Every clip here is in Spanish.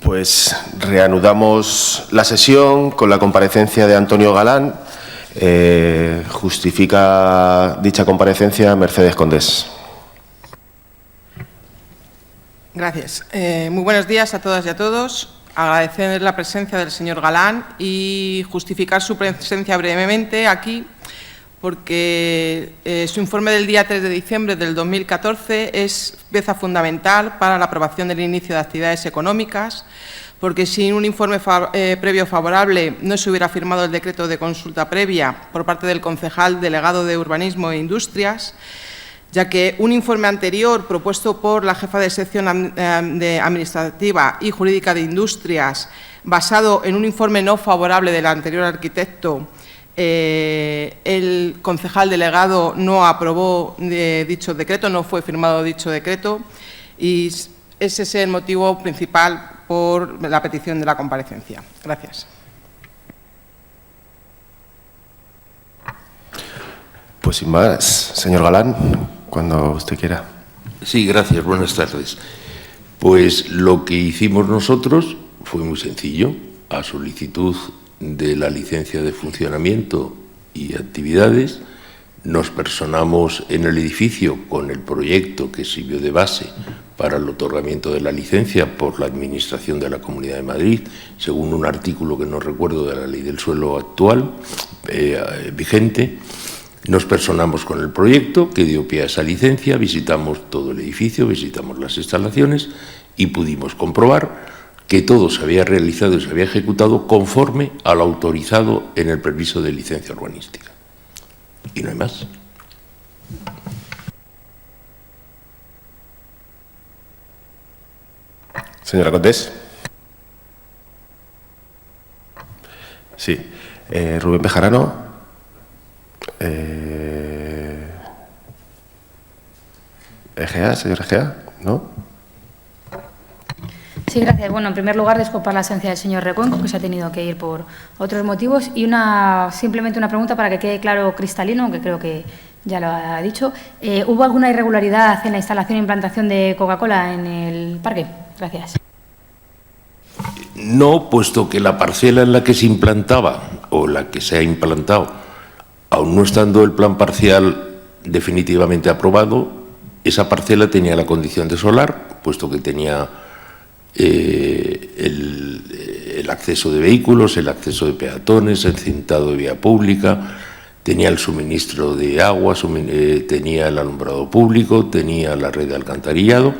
Pues reanudamos la sesión con la comparecencia de Antonio Galán. Justifica dicha comparecencia Mercedes Condés. Gracias. Muy buenos días a todas y a todos. Agradecer la presencia del señor Galán y justificar su presencia brevemente aquí, porque su informe del día 3 de diciembre del 2014 es pieza fundamental para la aprobación del inicio de actividades económicas, porque sin un informe previo favorable no se hubiera firmado el decreto de consulta previa por parte del concejal delegado de Urbanismo e Industrias, ya que un informe anterior propuesto por la jefa de sección administrativa y jurídica de Industrias, basado en un informe no favorable del anterior arquitecto, el concejal delegado no aprobó dicho decreto, no fue firmado dicho decreto, y ese es el motivo principal por la petición de la comparecencia. Gracias. Pues sin más, señor Galán, cuando usted quiera. Sí, gracias. Buenas tardes. Pues lo que hicimos nosotros fue muy sencillo. A solicitud de la licencia de funcionamiento y actividades, nos personamos en el edificio con el proyecto que sirvió de base para el otorgamiento de la licencia por la Administración de la Comunidad de Madrid, según un artículo que no recuerdo de la Ley del Suelo actual, vigente. Nos personamos con el proyecto que dio pie a esa licencia, visitamos todo el edificio, visitamos las instalaciones y pudimos comprobar que todo se había realizado y se había ejecutado conforme a lo autorizado en el permiso de licencia urbanística. Y no hay más. Señora Condés. Sí. Rubén Bejarano. Egea, señor Egea, ¿no? Sí, gracias. Bueno, en primer lugar, disculpar la ausencia del señor Recuenco, que se ha tenido que ir por otros motivos, y simplemente una pregunta para que quede claro cristalino, aunque creo que ya lo ha dicho. ¿Hubo alguna irregularidad en la instalación e implantación de Coca-Cola en el parque? Gracias. No, puesto que la parcela en la que se implantaba, o la que se ha implantado, aun no estando el plan parcial definitivamente aprobado, esa parcela tenía la condición de solar, puesto que tenía el acceso de vehículos, el acceso de peatones, el cintado de vía pública, tenía el suministro de agua, tenía el alumbrado público, tenía la red de alcantarillado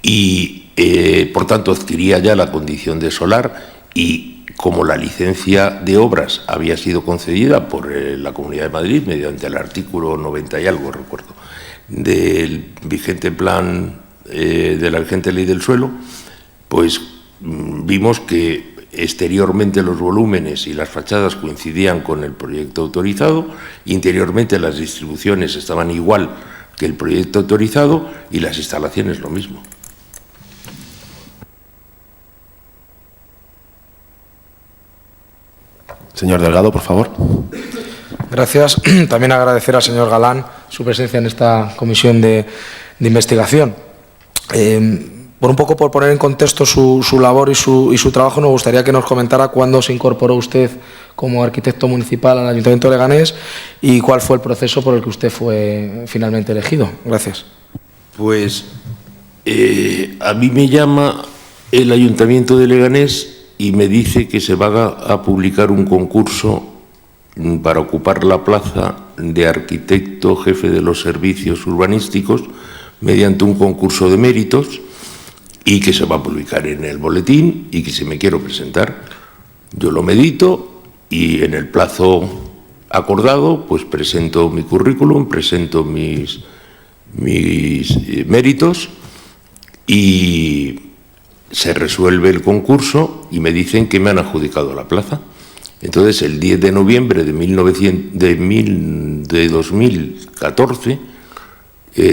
y, por tanto, adquiría ya la condición de solar, y como la licencia de obras había sido concedida por la Comunidad de Madrid mediante el artículo 90 y algo, recuerdo, del vigente plan de la vigente Ley del Suelo, pues vimos que exteriormente los volúmenes y las fachadas coincidían con el proyecto autorizado, interiormente las distribuciones estaban igual que el proyecto autorizado y las instalaciones lo mismo. Señor Delgado, por favor. Gracias. También agradecer al señor Galán su presencia en esta comisión de investigación. Por poner en contexto su labor y su trabajo, nos gustaría que nos comentara cuándo se incorporó usted como arquitecto municipal al Ayuntamiento de Leganés y cuál fue el proceso por el que usted fue finalmente elegido. Gracias. Pues a mí me llama el Ayuntamiento de Leganés y me dice que se va a publicar un concurso para ocupar la plaza de arquitecto jefe de los servicios urbanísticos mediante un concurso de méritos, y que se va a publicar en el boletín y que si me quiero presentar. Yo lo medito y en el plazo acordado pues presento mi currículum, presento mis méritos y se resuelve el concurso y me dicen que me han adjudicado la plaza. Entonces, el 10 de noviembre de 2014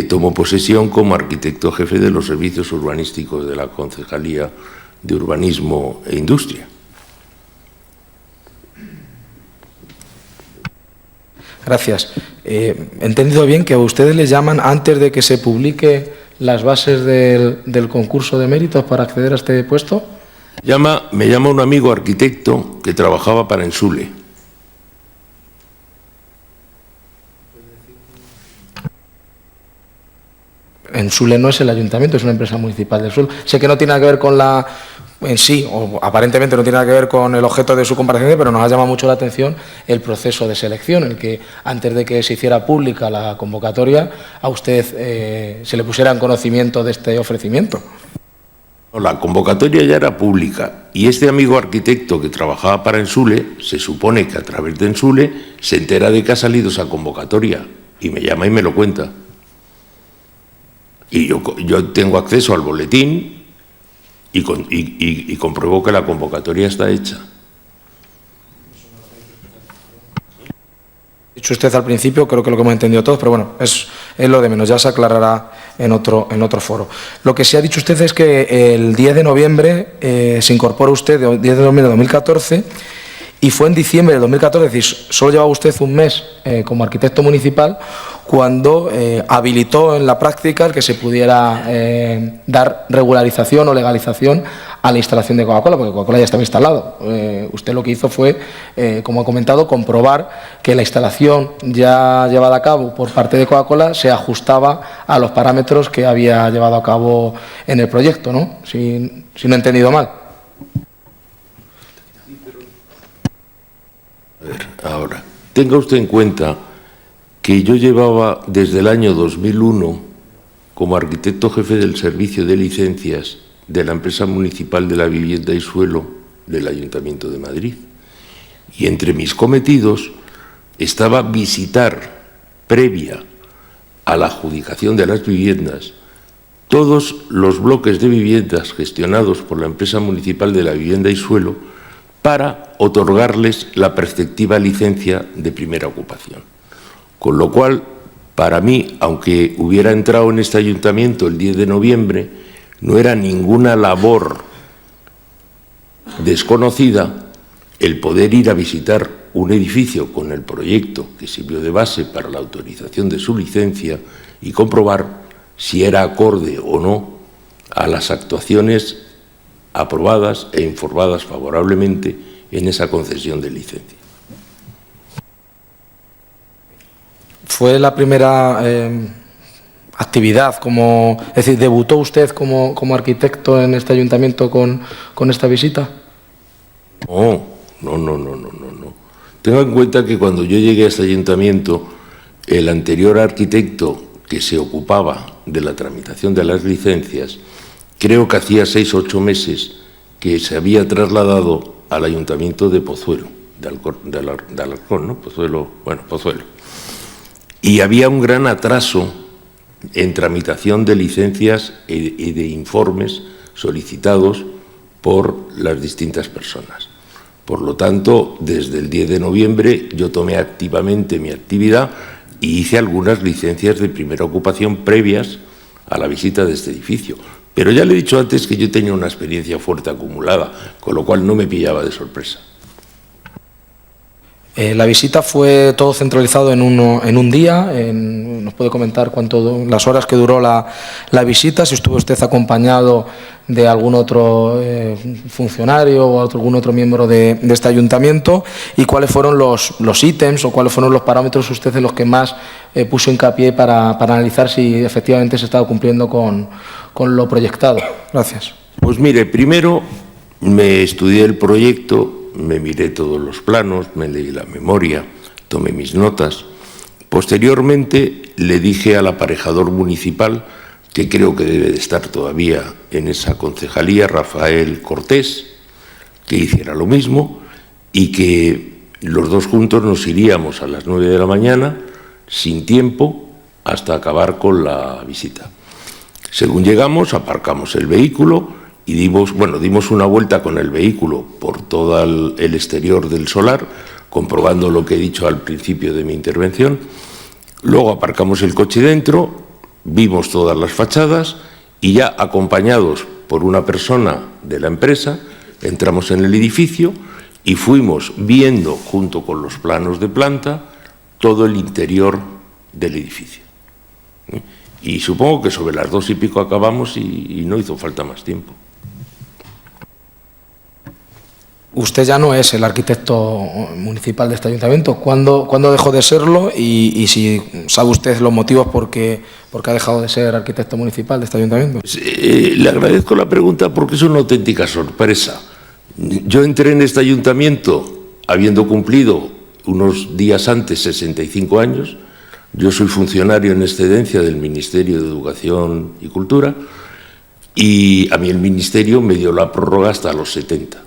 tomó posesión como arquitecto jefe de los servicios urbanísticos de la Concejalía de Urbanismo e Industria. Gracias. He entendido bien que a ustedes les llaman antes de que se publique las bases del concurso de méritos para acceder a este puesto. Me llama un amigo arquitecto que trabajaba para Ensule. Ensule no es el ayuntamiento, es una empresa municipal del suelo. Sé que no tiene nada que ver con la en sí, o aparentemente no tiene nada que ver con el objeto de su comparecencia, pero nos ha llamado mucho la atención el proceso de selección, en el que antes de que se hiciera pública la convocatoria, a usted se le pusiera en conocimiento de este ofrecimiento. La convocatoria ya era pública y este amigo arquitecto que trabajaba para Ensule, se supone que a través de Ensule se entera de que ha salido esa convocatoria y me llama y me lo cuenta. Y yo tengo acceso al boletín y compruebo que la convocatoria está hecha. Dicho usted al principio, creo que lo que hemos entendido todos, pero bueno, es lo de menos, ya se aclarará en otro foro. Lo que sí ha dicho usted es que el 10 de noviembre se incorpora usted, el 10 de noviembre de 2014, y fue en diciembre de 2014, es decir, solo llevaba usted un mes como arquitecto municipal, cuando habilitó en la práctica el que se pudiera dar regularización o legalización a la instalación de Coca-Cola, porque Coca-Cola ya estaba instalado. Usted lo que hizo fue, como ha comentado, comprobar que la instalación ya llevada a cabo por parte de Coca-Cola se ajustaba a los parámetros que había llevado a cabo en el proyecto, ¿no? Si no he entendido mal. A ver, ahora, tenga usted en cuenta que yo llevaba desde el año 2001 como arquitecto jefe del servicio de licencias de la empresa municipal de la vivienda y suelo del Ayuntamiento de Madrid. Y entre mis cometidos estaba visitar, previa a la adjudicación de las viviendas, todos los bloques de viviendas gestionados por la empresa municipal de la vivienda y suelo para otorgarles la preceptiva licencia de primera ocupación. Con lo cual, para mí, aunque hubiera entrado en este ayuntamiento el 10 de noviembre, no era ninguna labor desconocida el poder ir a visitar un edificio con el proyecto que sirvió de base para la autorización de su licencia y comprobar si era acorde o no a las actuaciones aprobadas e informadas favorablemente en esa concesión de licencia. ¿Fue la primera actividad, es decir, debutó usted como arquitecto en este ayuntamiento con esta visita? No. Tenga en cuenta que cuando yo llegué a este ayuntamiento, el anterior arquitecto que se ocupaba de la tramitación de las licencias, creo que hacía 6 o 8 meses que se había trasladado al ayuntamiento de Pozuelo, de Alarcón, ¿no? Pozuelo. Y había un gran atraso en tramitación de licencias y de informes solicitados por las distintas personas. Por lo tanto, desde el 10 de noviembre yo tomé activamente mi actividad y hice algunas licencias de primera ocupación previas a la visita de este edificio. Pero ya le he dicho antes que yo tenía una experiencia fuerte acumulada, con lo cual no me pillaba de sorpresa. La visita fue todo centralizado en un día. ¿Nos puede comentar las horas que duró la visita? Si estuvo usted acompañado de algún otro funcionario o algún otro miembro de este ayuntamiento, y cuáles fueron los ítems o cuáles fueron los parámetros usted en los que más puso hincapié para analizar si efectivamente se estaba cumpliendo con lo proyectado. Gracias. Pues mire, primero me estudié el proyecto, me miré todos los planos, me leí la memoria, tomé mis notas. Posteriormente le dije al aparejador municipal, que creo que debe de estar todavía en esa concejalía, Rafael Cortés, que hiciera lo mismo y que los dos juntos nos iríamos a las 9 de la mañana, sin tiempo, hasta acabar con la visita. Según llegamos, aparcamos el vehículo y dimos una vuelta con el vehículo por todo el exterior del solar, comprobando lo que he dicho al principio de mi intervención. Luego aparcamos el coche dentro, vimos todas las fachadas y ya acompañados por una persona de la empresa, entramos en el edificio y fuimos viendo, junto con los planos de planta, todo el interior del edificio. Y supongo que sobre las 2 y pico acabamos y no hizo falta más tiempo. usted ya no es el arquitecto municipal de este ayuntamiento. ¿Cuándo dejó de serlo? Y si sabe usted los motivos por qué ha dejado de ser arquitecto municipal de este ayuntamiento. Le agradezco la pregunta porque es una auténtica sorpresa. Yo entré en este ayuntamiento habiendo cumplido unos días antes 65 años. Yo soy funcionario en excedencia del Ministerio de Educación y Cultura y a mí el Ministerio me dio la prórroga hasta los 70.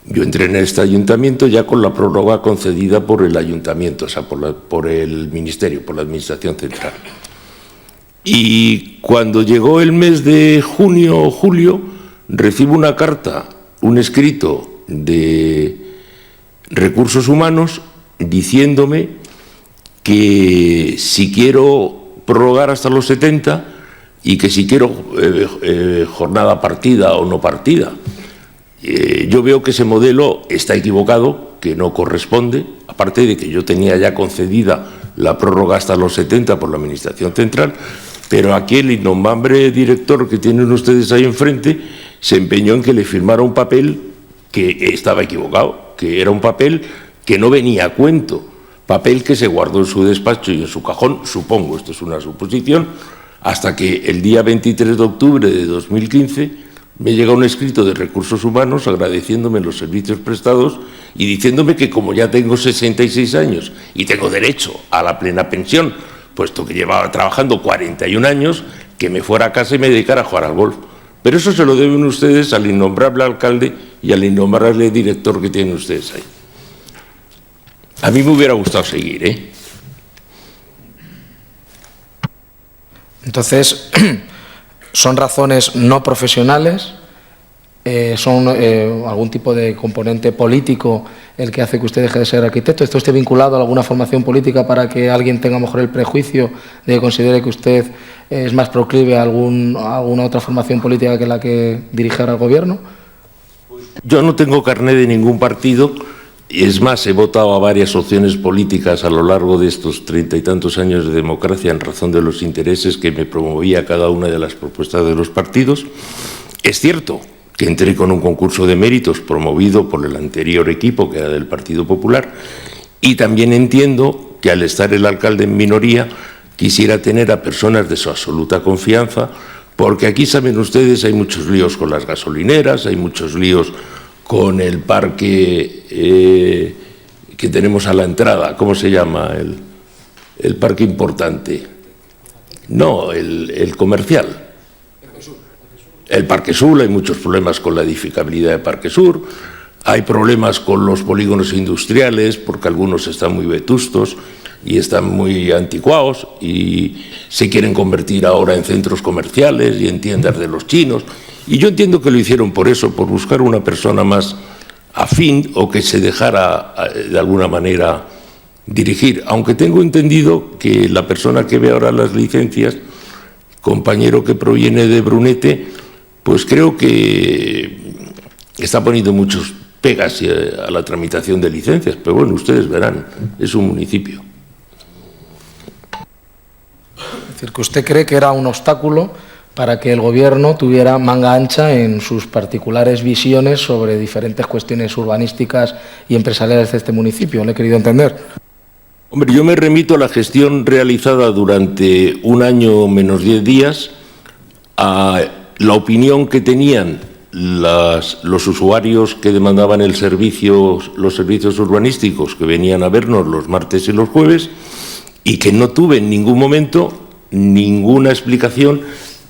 Yo entré en este ayuntamiento ya con la prórroga concedida por el ayuntamiento, o sea, por el Ministerio, por la Administración Central. Y cuando llegó el mes de junio o julio, recibo una carta, un escrito de Recursos Humanos diciéndome que si quiero prorrogar hasta los 70 y que si quiero jornada partida o no partida. Yo veo que ese modelo está equivocado, que no corresponde, aparte de que yo tenía ya concedida la prórroga hasta los 70 por la Administración Central, pero aquí el innombrable director que tienen ustedes ahí enfrente se empeñó en que le firmara un papel que estaba equivocado, que era un papel que no venía a cuento, papel que se guardó en su despacho y en su cajón, supongo, esto es una suposición, hasta que el día 23 de octubre de 2015 me llega un escrito de Recursos Humanos agradeciéndome los servicios prestados y diciéndome que como ya tengo 66 años y tengo derecho a la plena pensión, puesto que llevaba trabajando 41 años, que me fuera a casa y me dedicara a jugar al golf. Pero eso se lo deben ustedes al innombrable alcalde y al innombrable director que tienen ustedes ahí. A mí me hubiera gustado seguir, ¿eh? Entonces, ¿son razones no profesionales? ¿Son algún tipo de componente político el que hace que usted deje de ser arquitecto? ¿Esto esté vinculado a alguna formación política para que alguien tenga mejor el prejuicio de que considere que usted es más proclive a alguna otra formación política que la que dirige ahora el Gobierno? Yo no tengo carné de ningún partido y es más, he votado a varias opciones políticas a lo largo de estos 30 y tantos años de democracia en razón de los intereses que me promovía cada una de las propuestas de los partidos. Es cierto que entré con un concurso de méritos promovido por el anterior equipo, que era del Partido Popular, y también entiendo que al estar el alcalde en minoría quisiera tener a personas de su absoluta confianza, porque aquí, saben ustedes, hay muchos líos con las gasolineras, hay muchos líos con el parque que tenemos a la entrada, ¿cómo se llama? El parque importante. No, el comercial. El Parque Sur, hay muchos problemas con la edificabilidad de Parque Sur, hay problemas con los polígonos industriales porque algunos están muy vetustos y están muy anticuados y se quieren convertir ahora en centros comerciales y en tiendas de los chinos. Y yo entiendo que lo hicieron por eso, por buscar una persona más afín o que se dejara de alguna manera dirigir. Aunque tengo entendido que la persona que ve ahora las licencias, compañero que proviene de Brunete, pues creo que está poniendo muchos pegas a la tramitación de licencias, pero bueno, ustedes verán, es un municipio. Es decir, que usted cree que era un obstáculo para que el Gobierno tuviera manga ancha en sus particulares visiones sobre diferentes cuestiones urbanísticas y empresariales de este municipio. ¿Le he querido entender? Hombre, yo me remito a la gestión realizada durante un año menos 10 días, a la opinión que tenían los usuarios que demandaban los servicios urbanísticos que venían a vernos los martes y los jueves y que no tuve en ningún momento ninguna explicación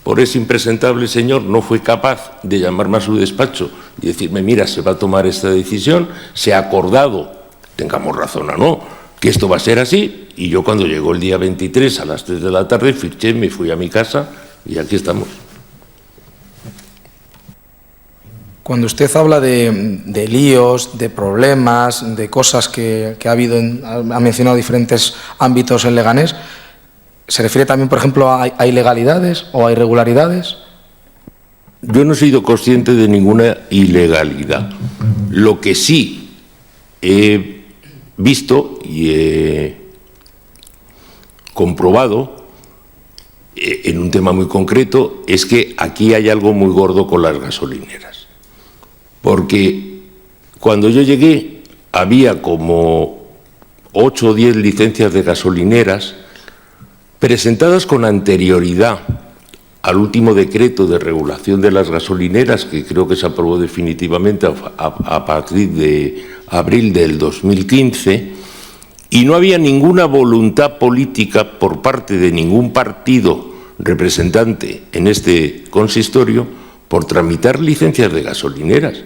por ese impresentable señor. No fue capaz de llamarme a su despacho y decirme, mira, se va a tomar esta decisión, se ha acordado, tengamos razón o no, que esto va a ser así. Y yo cuando llegó el día 23 a las 3 de la tarde fiché, me fui a mi casa y aquí estamos. Cuando usted habla de líos, de problemas, de cosas que ha habido, ha mencionado diferentes ámbitos en Leganés, ¿se refiere también, por ejemplo, a ilegalidades o a irregularidades? Yo no he sido consciente de ninguna ilegalidad. Lo que sí he visto y he comprobado en un tema muy concreto es que aquí hay algo muy gordo con las gasolineras. Porque Cuando yo llegué había como 8 o 10 licencias de gasolineras presentadas con anterioridad al último decreto de regulación de las gasolineras, que creo que se aprobó definitivamente a partir de abril del 2015, y no había ninguna voluntad política por parte de ningún partido representante en este consistorio por tramitar licencias de gasolineras.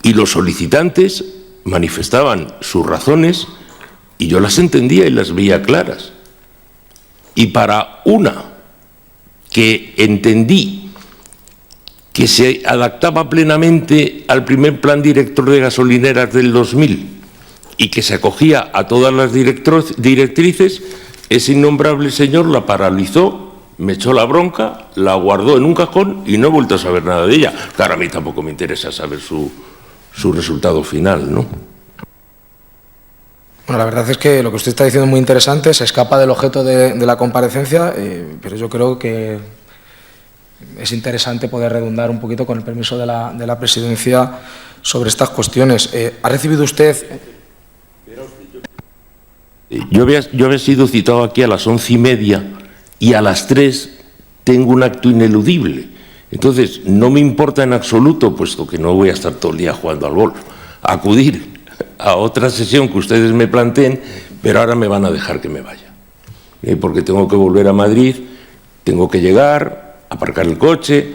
Y los solicitantes manifestaban sus razones y yo las entendía y las veía claras. Y para una que entendí que se adaptaba plenamente al primer plan director de gasolineras del 2000 y que se acogía a todas las directrices, ese innombrable señor la paralizó, me echó la bronca, la guardó en un cajón y no he vuelto a saber nada de ella. Claro, a mí tampoco me interesa saber su resultado final, ¿no? Bueno, la verdad es que lo que usted está diciendo es muy interesante, se escapa del objeto de la comparecencia, pero yo creo que es interesante poder redundar un poquito, con el permiso de la presidencia, sobre estas cuestiones. ¿Ha recibido usted...? Yo había sido citado aquí a las 11:30 y a las 3 tengo un acto ineludible. Entonces, no me importa en absoluto, puesto que no voy a estar todo el día jugando al golf, acudir a otra sesión que ustedes me planteen, pero ahora me van a dejar que me vaya. Porque tengo que volver a Madrid, tengo que llegar, aparcar el coche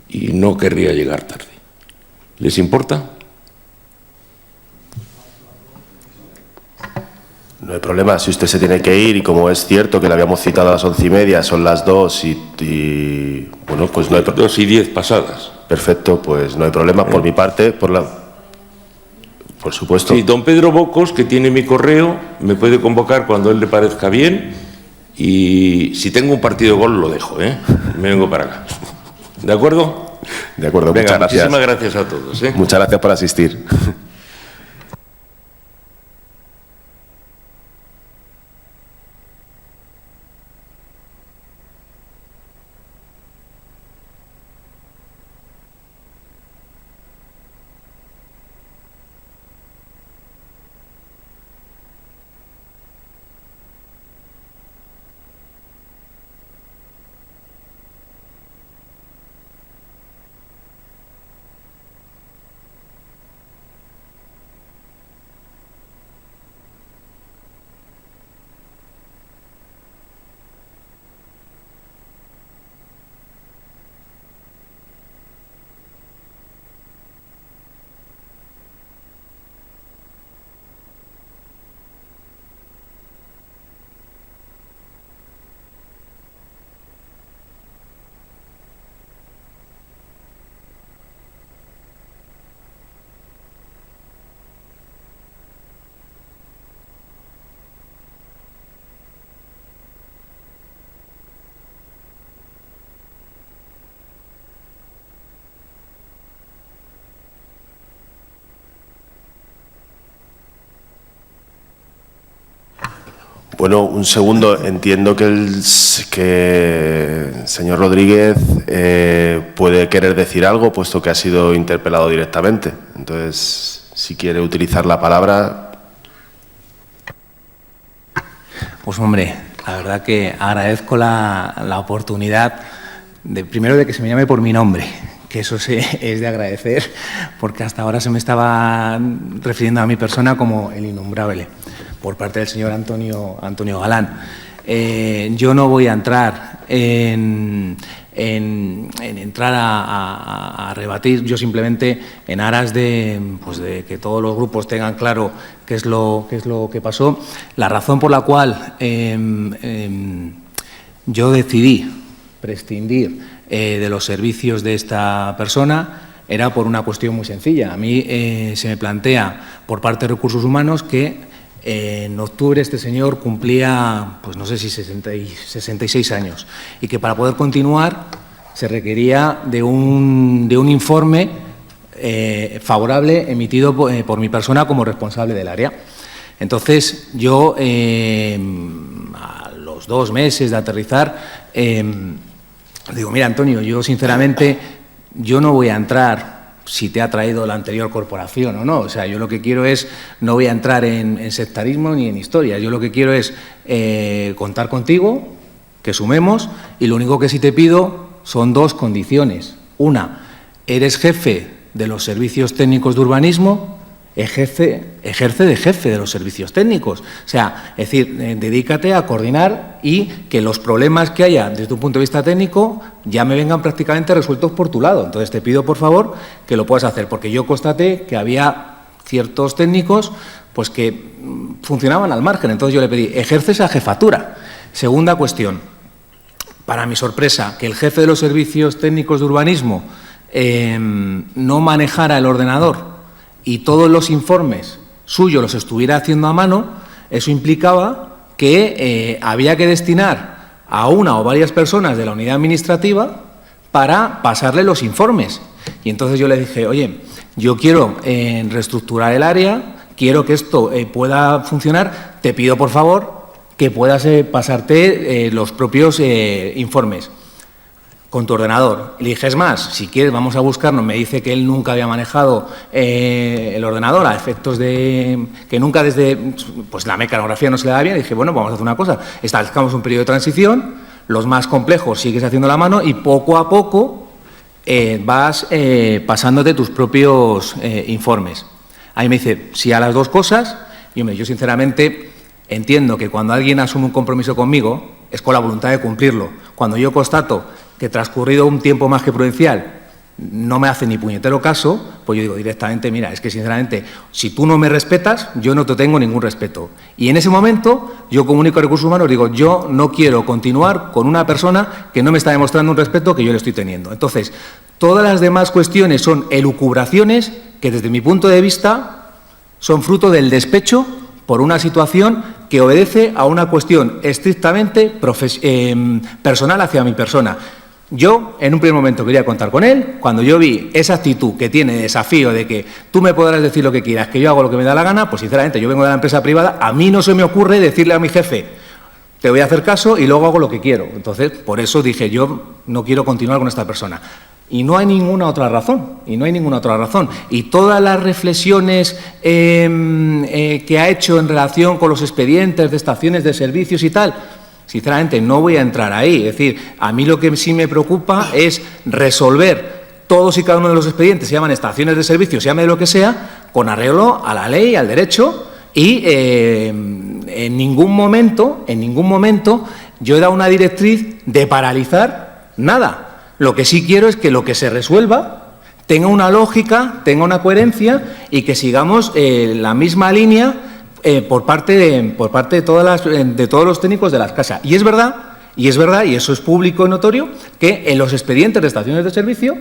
y no querría llegar tarde. ¿Les importa? No hay problema, si usted se tiene que ir y como es cierto que le habíamos citado a las 11:30, son las 2 y bueno, pues no hay problema. 2:10 pasadas. Perfecto, pues no hay problema. Por mi parte, por supuesto. Sí, don Pedro Bocos, que tiene mi correo, me puede convocar cuando él le parezca bien y si tengo un partido de gol lo dejo, ¿eh? Me vengo para acá. ¿De acuerdo? De acuerdo, venga, muchas gracias. Muchísimas gracias a todos, ¿eh? Muchas gracias por asistir. Bueno, un segundo. Entiendo que el señor Rodríguez puede querer decir algo, puesto que ha sido interpelado directamente. Entonces, si quiere utilizar la palabra. Pues hombre, la verdad que agradezco la oportunidad, primero de que se me llame por mi nombre, que eso es de agradecer, porque hasta ahora se me estaba refiriendo a mi persona como el innombrable, por parte del señor Antonio Galán. Yo no voy a entrar en entrar a rebatir, yo simplemente en aras de que todos los grupos tengan claro qué es lo que pasó. La razón por la cual yo decidí prescindir de los servicios de esta persona era por una cuestión muy sencilla. A mí se me plantea por parte de Recursos Humanos que en octubre este señor cumplía, pues no sé si 66 años, y que para poder continuar se requería de un informe favorable emitido por mi persona como responsable del área. Entonces, yo, a los 2 meses de aterrizar, digo, mira, Antonio, yo sinceramente yo no voy a entrar si te ha traído la anterior corporación o no. O sea, yo lo que quiero es, no voy a entrar en sectarismo ni en historia, yo lo que quiero es contar contigo, que sumemos, y lo único que sí te pido son dos condiciones. Una, eres jefe de los servicios técnicos de urbanismo, ejerce de jefe de los servicios técnicos. O sea, es decir, dedícate a coordinar y que los problemas que haya desde un punto de vista técnico ya me vengan prácticamente resueltos por tu lado. Entonces te pido, por favor, que lo puedas hacer, porque yo constaté que había ciertos técnicos pues que funcionaban al margen. Entonces yo le pedí, ejerce esa jefatura. Segunda cuestión, para mi sorpresa, que el jefe de los servicios técnicos de urbanismo no manejara el ordenador y todos los informes suyos los estuviera haciendo a mano, eso implicaba que había que destinar a una o varias personas de la unidad administrativa para pasarle los informes. Y entonces yo le dije, oye, yo quiero reestructurar el área, quiero que esto pueda funcionar, te pido por favor que puedas pasarte los propios informes con tu ordenador. Le dije, es más, si quieres vamos a buscarnos. Me dice que él nunca había manejado el ordenador a efectos de que nunca desde pues la mecanografía no se le da bien. Y dije, bueno, vamos a hacer una cosa, establezcamos un periodo de transición, los más complejos sigues haciendo la mano y poco a poco vas pasándote tus propios informes. Ahí me dice, sí a las dos cosas. Y hombre, yo sinceramente entiendo que cuando alguien asume un compromiso conmigo es con la voluntad de cumplirlo. Cuando yo constato que transcurrido un tiempo más que prudencial no me hace ni puñetero caso, pues yo digo directamente, mira, es que sinceramente, si tú no me respetas, yo no te tengo ningún respeto. Y en ese momento yo comunico a Recursos Humanos, digo, yo no quiero continuar con una persona que no me está demostrando un respeto que yo le estoy teniendo. Entonces, todas las demás cuestiones son elucubraciones que desde mi punto de vista son fruto del despecho por una situación que obedece a una cuestión estrictamente personal hacia mi persona. Yo, en un primer momento, quería contar con él. Cuando yo vi esa actitud que tiene de desafío de que tú me podrás decir lo que quieras, que yo hago lo que me da la gana, pues sinceramente, yo vengo de la empresa privada, a mí no se me ocurre decirle a mi jefe, te voy a hacer caso y luego hago lo que quiero. Entonces, por eso dije, yo no quiero continuar con esta persona. Y no hay ninguna otra razón, Y todas las reflexiones que ha hecho en relación con los expedientes de estaciones de servicios y tal, sinceramente no voy a entrar ahí. Es decir, a mí lo que sí me preocupa es resolver todos y cada uno de los expedientes, se llaman estaciones de servicios, se llame de lo que sea, con arreglo a la ley, al derecho, y en ningún momento yo he dado una directriz de paralizar nada. Lo que sí quiero es que lo que se resuelva tenga una lógica, tenga una coherencia y que sigamos la misma línea por parte de todos los técnicos de las casas. Y es verdad, y eso es público y notorio, que en los expedientes de estaciones de servicio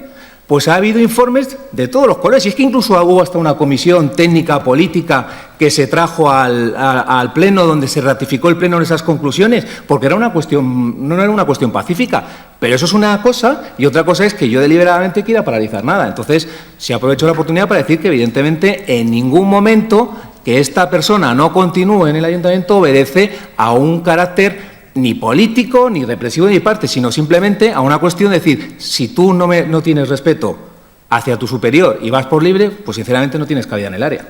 pues ha habido informes de todos los colores. Y es que incluso hubo hasta una comisión técnica política que se trajo al Pleno, donde se ratificó el Pleno en esas conclusiones, porque era una cuestión, no era una cuestión pacífica. Pero eso es una cosa, y otra cosa es que yo deliberadamente quiera paralizar nada. Entonces, se aprovecho la oportunidad para decir que, evidentemente, en ningún momento que esta persona no continúe en el ayuntamiento obedece a un carácter ni político, ni represivo, ni parte, sino simplemente a una cuestión de decir, si tú no tienes respeto hacia tu superior y vas por libre, pues sinceramente no tienes cabida en el área.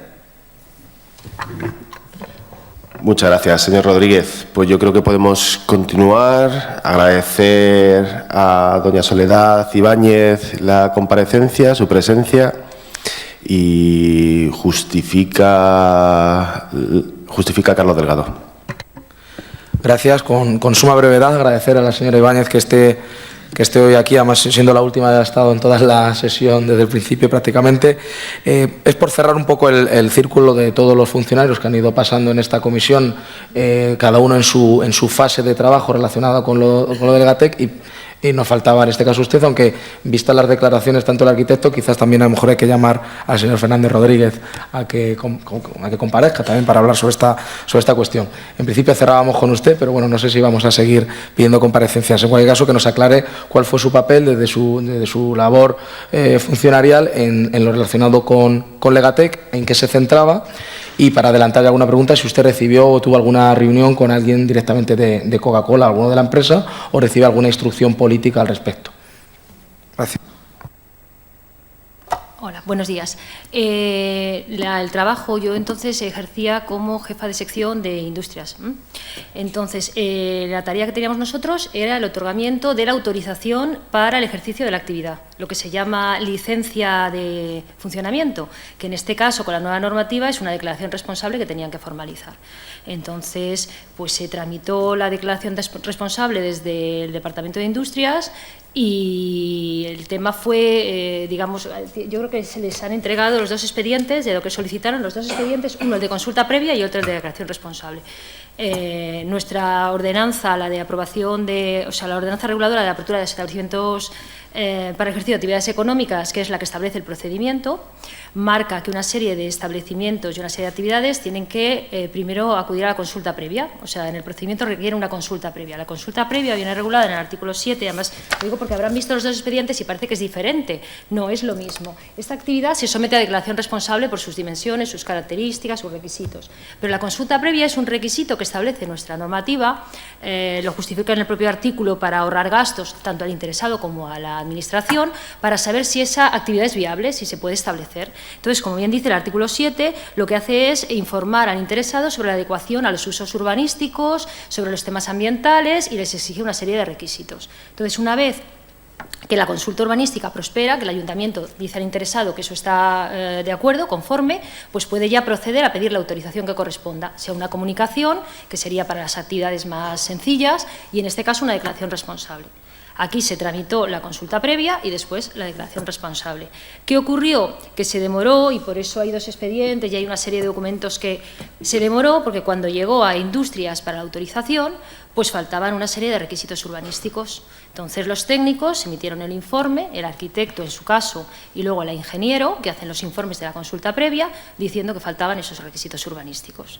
Muchas gracias, señor Rodríguez. Pues yo creo que podemos continuar. Agradecer a doña Soledad Ibáñez la comparecencia, su presencia, y justifica Carlos Delgado. Gracias. Con suma brevedad, agradecer a la señora Ibáñez que esté hoy aquí, además siendo la última que ha estado en toda la sesión desde el principio prácticamente. Es por cerrar un poco el círculo de todos los funcionarios que han ido pasando en esta comisión, cada uno en su fase de trabajo relacionada con lo del Legatec, y nos faltaba en este caso usted, aunque vistas las declaraciones tanto del arquitecto, quizás también a lo mejor hay que llamar al señor Fernández Rodríguez a que comparezca también para hablar sobre esta cuestión. En principio cerrábamos con usted, pero bueno, no sé si vamos a seguir pidiendo comparecencias. En cualquier caso, que nos aclare cuál fue su papel desde su labor funcionarial en lo relacionado con Legatec, en qué se centraba. Y para adelantar alguna pregunta, si usted recibió o tuvo alguna reunión con alguien directamente de Coca-Cola, alguno de la empresa, o recibe alguna instrucción política al respecto. Gracias. Hola, buenos días. El trabajo, yo entonces ejercía como jefa de sección de industrias. Entonces, la tarea que teníamos nosotros era el otorgamiento de la autorización para el ejercicio de la actividad, lo que se llama licencia de funcionamiento, que en este caso, con la nueva normativa, es una declaración responsable que tenían que formalizar. Entonces, pues se tramitó la declaración responsable desde el Departamento de Industrias y el tema fue, digamos, yo creo que se les han entregado los dos expedientes de lo que solicitaron, los dos expedientes, uno el de consulta previa y otro el de declaración responsable. Nuestra ordenanza, la de aprobación de, o sea, la ordenanza reguladora de apertura de establecimientos para ejercicio de actividades económicas, que es la que establece el procedimiento, marca que una serie de establecimientos y una serie de actividades tienen que primero acudir a la consulta previa, o sea, en el procedimiento requiere una consulta previa. La consulta previa viene regulada en el artículo 7, además lo digo porque habrán visto los dos expedientes y parece que es diferente, no es lo mismo. Esta actividad se somete a declaración responsable por sus dimensiones, sus características, sus requisitos, pero la consulta previa es un requisito que establece nuestra normativa, lo justifica en el propio artículo para ahorrar gastos tanto al interesado como a la Administración, para saber si esa actividad es viable, si se puede establecer. Entonces, como bien dice el artículo 7, lo que hace es informar al interesado sobre la adecuación a los usos urbanísticos, sobre los temas ambientales y les exige una serie de requisitos. Entonces, una vez que la consulta urbanística prospera, que el ayuntamiento dice al interesado que eso está de acuerdo, conforme, pues puede ya proceder a pedir la autorización que corresponda, sea una comunicación, que sería para las actividades más sencillas, y en este caso una declaración responsable. Aquí se tramitó la consulta previa y después la declaración responsable. ¿Qué ocurrió? Que se demoró, y por eso hay dos expedientes y hay una serie de documentos que se demoró, porque cuando llegó a Industrias para la autorización, pues faltaban una serie de requisitos urbanísticos. Entonces, los técnicos emitieron el informe, el arquitecto en su caso, y luego el ingeniero, que hacen los informes de la consulta previa, diciendo que faltaban esos requisitos urbanísticos.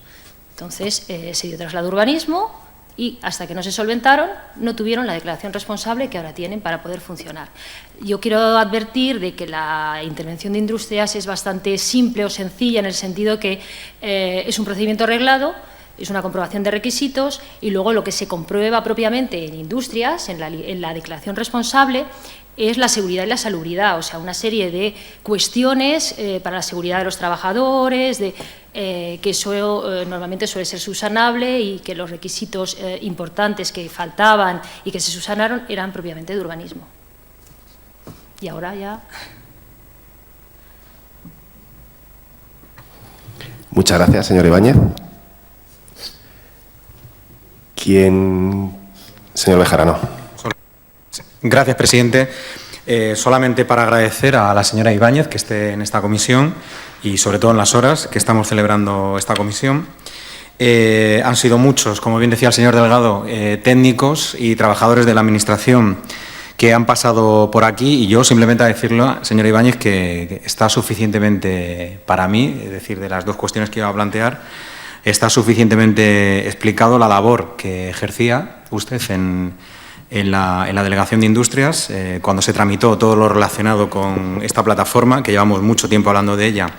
Entonces, se dio traslado de urbanismo, y hasta que no se solventaron, no tuvieron la declaración responsable que ahora tienen para poder funcionar. Yo quiero advertir de que la intervención de Industrias es bastante simple o sencilla en el sentido que es un procedimiento reglado, es una comprobación de requisitos y luego lo que se comprueba propiamente en Industrias, en la declaración responsable, es la seguridad y la salubridad, o sea, una serie de cuestiones para la seguridad de los trabajadores, que eso normalmente suele ser subsanable y que los requisitos importantes que faltaban y que se subsanaron eran propiamente de urbanismo. Y ahora ya... Muchas gracias, señor Ibáñez. ¿Quién? Señor Bejarano. Gracias, presidente. Solamente para agradecer a la señora Ibáñez que esté en esta comisión y sobre todo en las horas que estamos celebrando esta comisión. Han sido muchos, como bien decía el señor Delgado, técnicos y trabajadores de la Administración que han pasado por aquí y yo simplemente a decirle, señora Ibáñez, que está suficientemente para mí, es decir, de las dos cuestiones que iba a plantear, está suficientemente explicado la labor que ejercía usted en la Delegación de Industrias, cuando se tramitó todo lo relacionado con esta plataforma, que llevamos mucho tiempo hablando de ella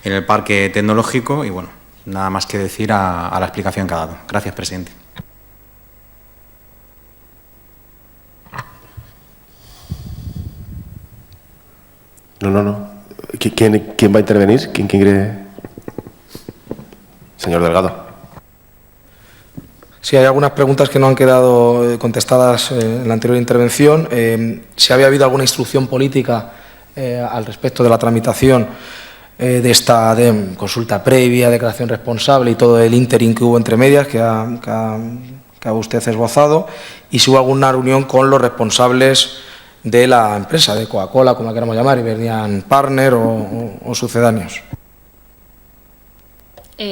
en el Parque Tecnológico, y bueno, nada más que decir a la explicación que ha dado. Gracias, presidente. No. ¿Quién va a intervenir? ¿Quién quiere? Señor Delgado. Sí, hay algunas preguntas que no han quedado contestadas en la anterior intervención. Si había habido alguna instrucción política al respecto de la tramitación de esta consulta previa, declaración responsable y todo el ínterin que hubo entre medias que ha usted esbozado, y si hubo alguna reunión con los responsables de la empresa, de Coca-Cola, como la queramos llamar, Iberian Partner o sucedáneos.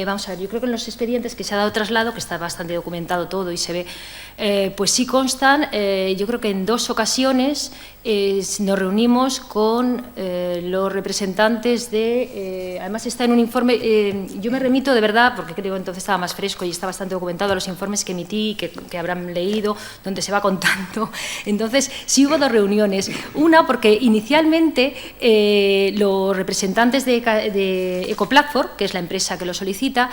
Vamos a ver, yo creo que en los expedientes que se ha dado traslado, que está bastante documentado todo y se ve, pues sí constan, yo creo que en dos ocasiones nos reunimos con los representantes de, además está en un informe, yo me remito de verdad, porque creo que entonces estaba más fresco y está bastante documentado, a los informes que emití, que habrán leído, donde se va contando. Entonces, sí hubo dos reuniones. Una, porque inicialmente los representantes de Ecoplatform, que es la empresa que lo solicitó, solicita,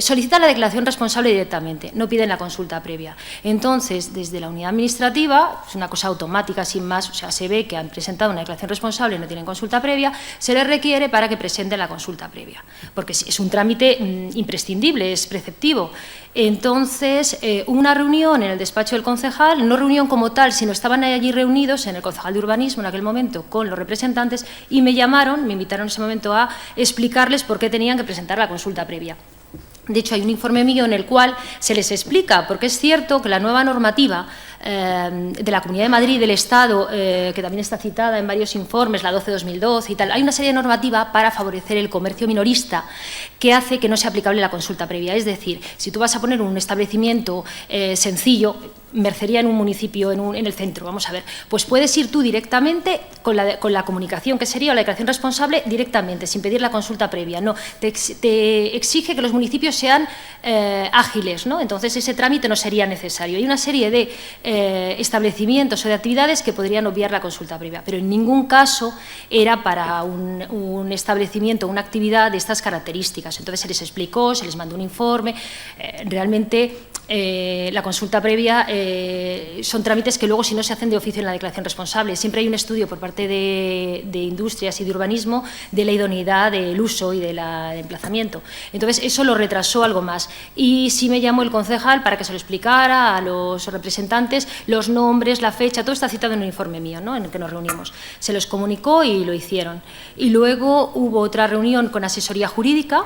solicita la declaración responsable directamente, no piden la consulta previa. Entonces, desde la unidad administrativa, es una cosa automática sin más, o sea, se ve que han presentado una declaración responsable y no tienen consulta previa, se les requiere para que presenten la consulta previa, porque es un trámite imprescindible, es preceptivo. Entonces, hubo una reunión en el despacho del concejal, no reunión como tal, sino estaban allí reunidos en el concejal de urbanismo en aquel momento con los representantes y me llamaron, me invitaron en ese momento a explicarles por qué tenían que presentar la consulta previa. De hecho, hay un informe mío en el cual se les explica, porque es cierto que la nueva normativa de la Comunidad de Madrid y del Estado, que también está citada en varios informes, la 12-2012 y tal, hay una serie de normativa para favorecer el comercio minorista que hace que no sea aplicable la consulta previa. Es decir, si tú vas a poner un establecimiento sencillo, mercería en un municipio, en el centro, vamos a ver, pues puedes ir tú directamente con la comunicación, que sería la declaración responsable, directamente, sin pedir la consulta previa. No, te exige que los municipios sean ágiles, ¿no? Entonces ese trámite no sería necesario. Hay una serie de establecimientos o de actividades que podrían obviar la consulta previa, pero en ningún caso era para un establecimiento, una actividad de estas características. Entonces se les explicó, se les mandó un informe, realmente la consulta previa son trámites que luego, si no se hacen de oficio en la declaración responsable, siempre hay un estudio por parte de industrias y de urbanismo de la idoneidad del uso y del emplazamiento. Entonces, eso lo retrasó algo más. Y sí me llamó el concejal para que se lo explicara a los representantes, los nombres, la fecha, todo está citado en un informe mío, ¿no?, en el que nos reunimos. Se los comunicó y lo hicieron. Y luego hubo otra reunión con asesoría jurídica.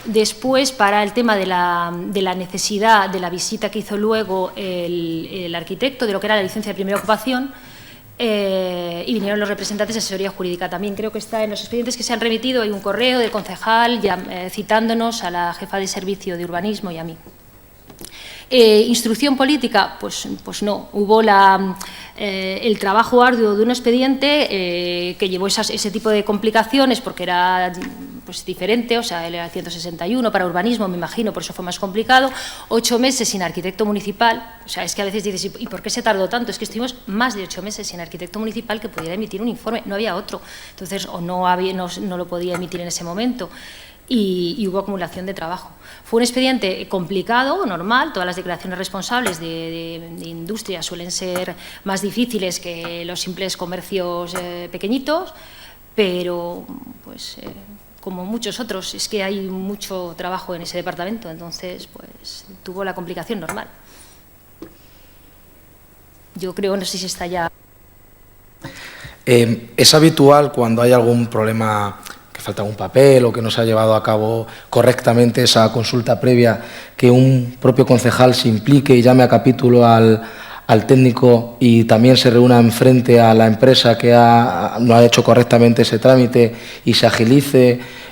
Después, para el tema de la necesidad de la visita que hizo luego el arquitecto de lo que era la licencia de primera ocupación, y vinieron los representantes de asesoría jurídica. También creo que está en los expedientes que se han remitido, hay un correo del concejal citándonos a la jefa de servicio de urbanismo y a mí. Instrucción política, pues no. Hubo el trabajo arduo de un expediente que llevó ese tipo de complicaciones porque era pues diferente, o sea, él era el 161 para urbanismo, me imagino, por eso fue más complicado. 8 meses sin arquitecto municipal, o sea, es que a veces dices, ¿y por qué se tardó tanto? Es que estuvimos más de 8 meses sin arquitecto municipal que pudiera emitir un informe, no había otro, entonces o no lo podía emitir en ese momento. Y hubo acumulación de trabajo. Fue un expediente complicado, normal, todas las declaraciones responsables de industria suelen ser más difíciles que los simples comercios pequeñitos, pero pues como muchos otros, es que hay mucho trabajo en ese departamento, entonces pues tuvo la complicación normal. Yo creo, no sé si está ya... ¿Es habitual cuando hay algún problema, que falta un papel o que no se ha llevado a cabo correctamente esa consulta previa, que un propio concejal se implique y llame a capítulo al técnico y también se reúna enfrente a la empresa que no ha hecho correctamente ese trámite y se agilice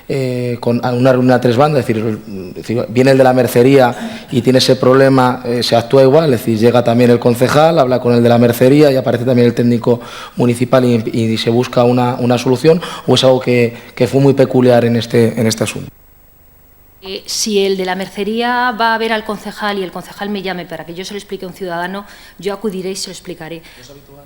con una reunión a 3 bandas? Es decir, viene el de la mercería y tiene ese problema, se actúa igual, es decir, llega también el concejal, habla con el de la mercería y aparece también el técnico municipal y se busca una solución, ¿o es algo que fue muy peculiar en este asunto? Si el de la mercería va a ver al concejal y el concejal me llame para que yo se lo explique a un ciudadano, yo acudiré y se lo explicaré. ¿Es habitual?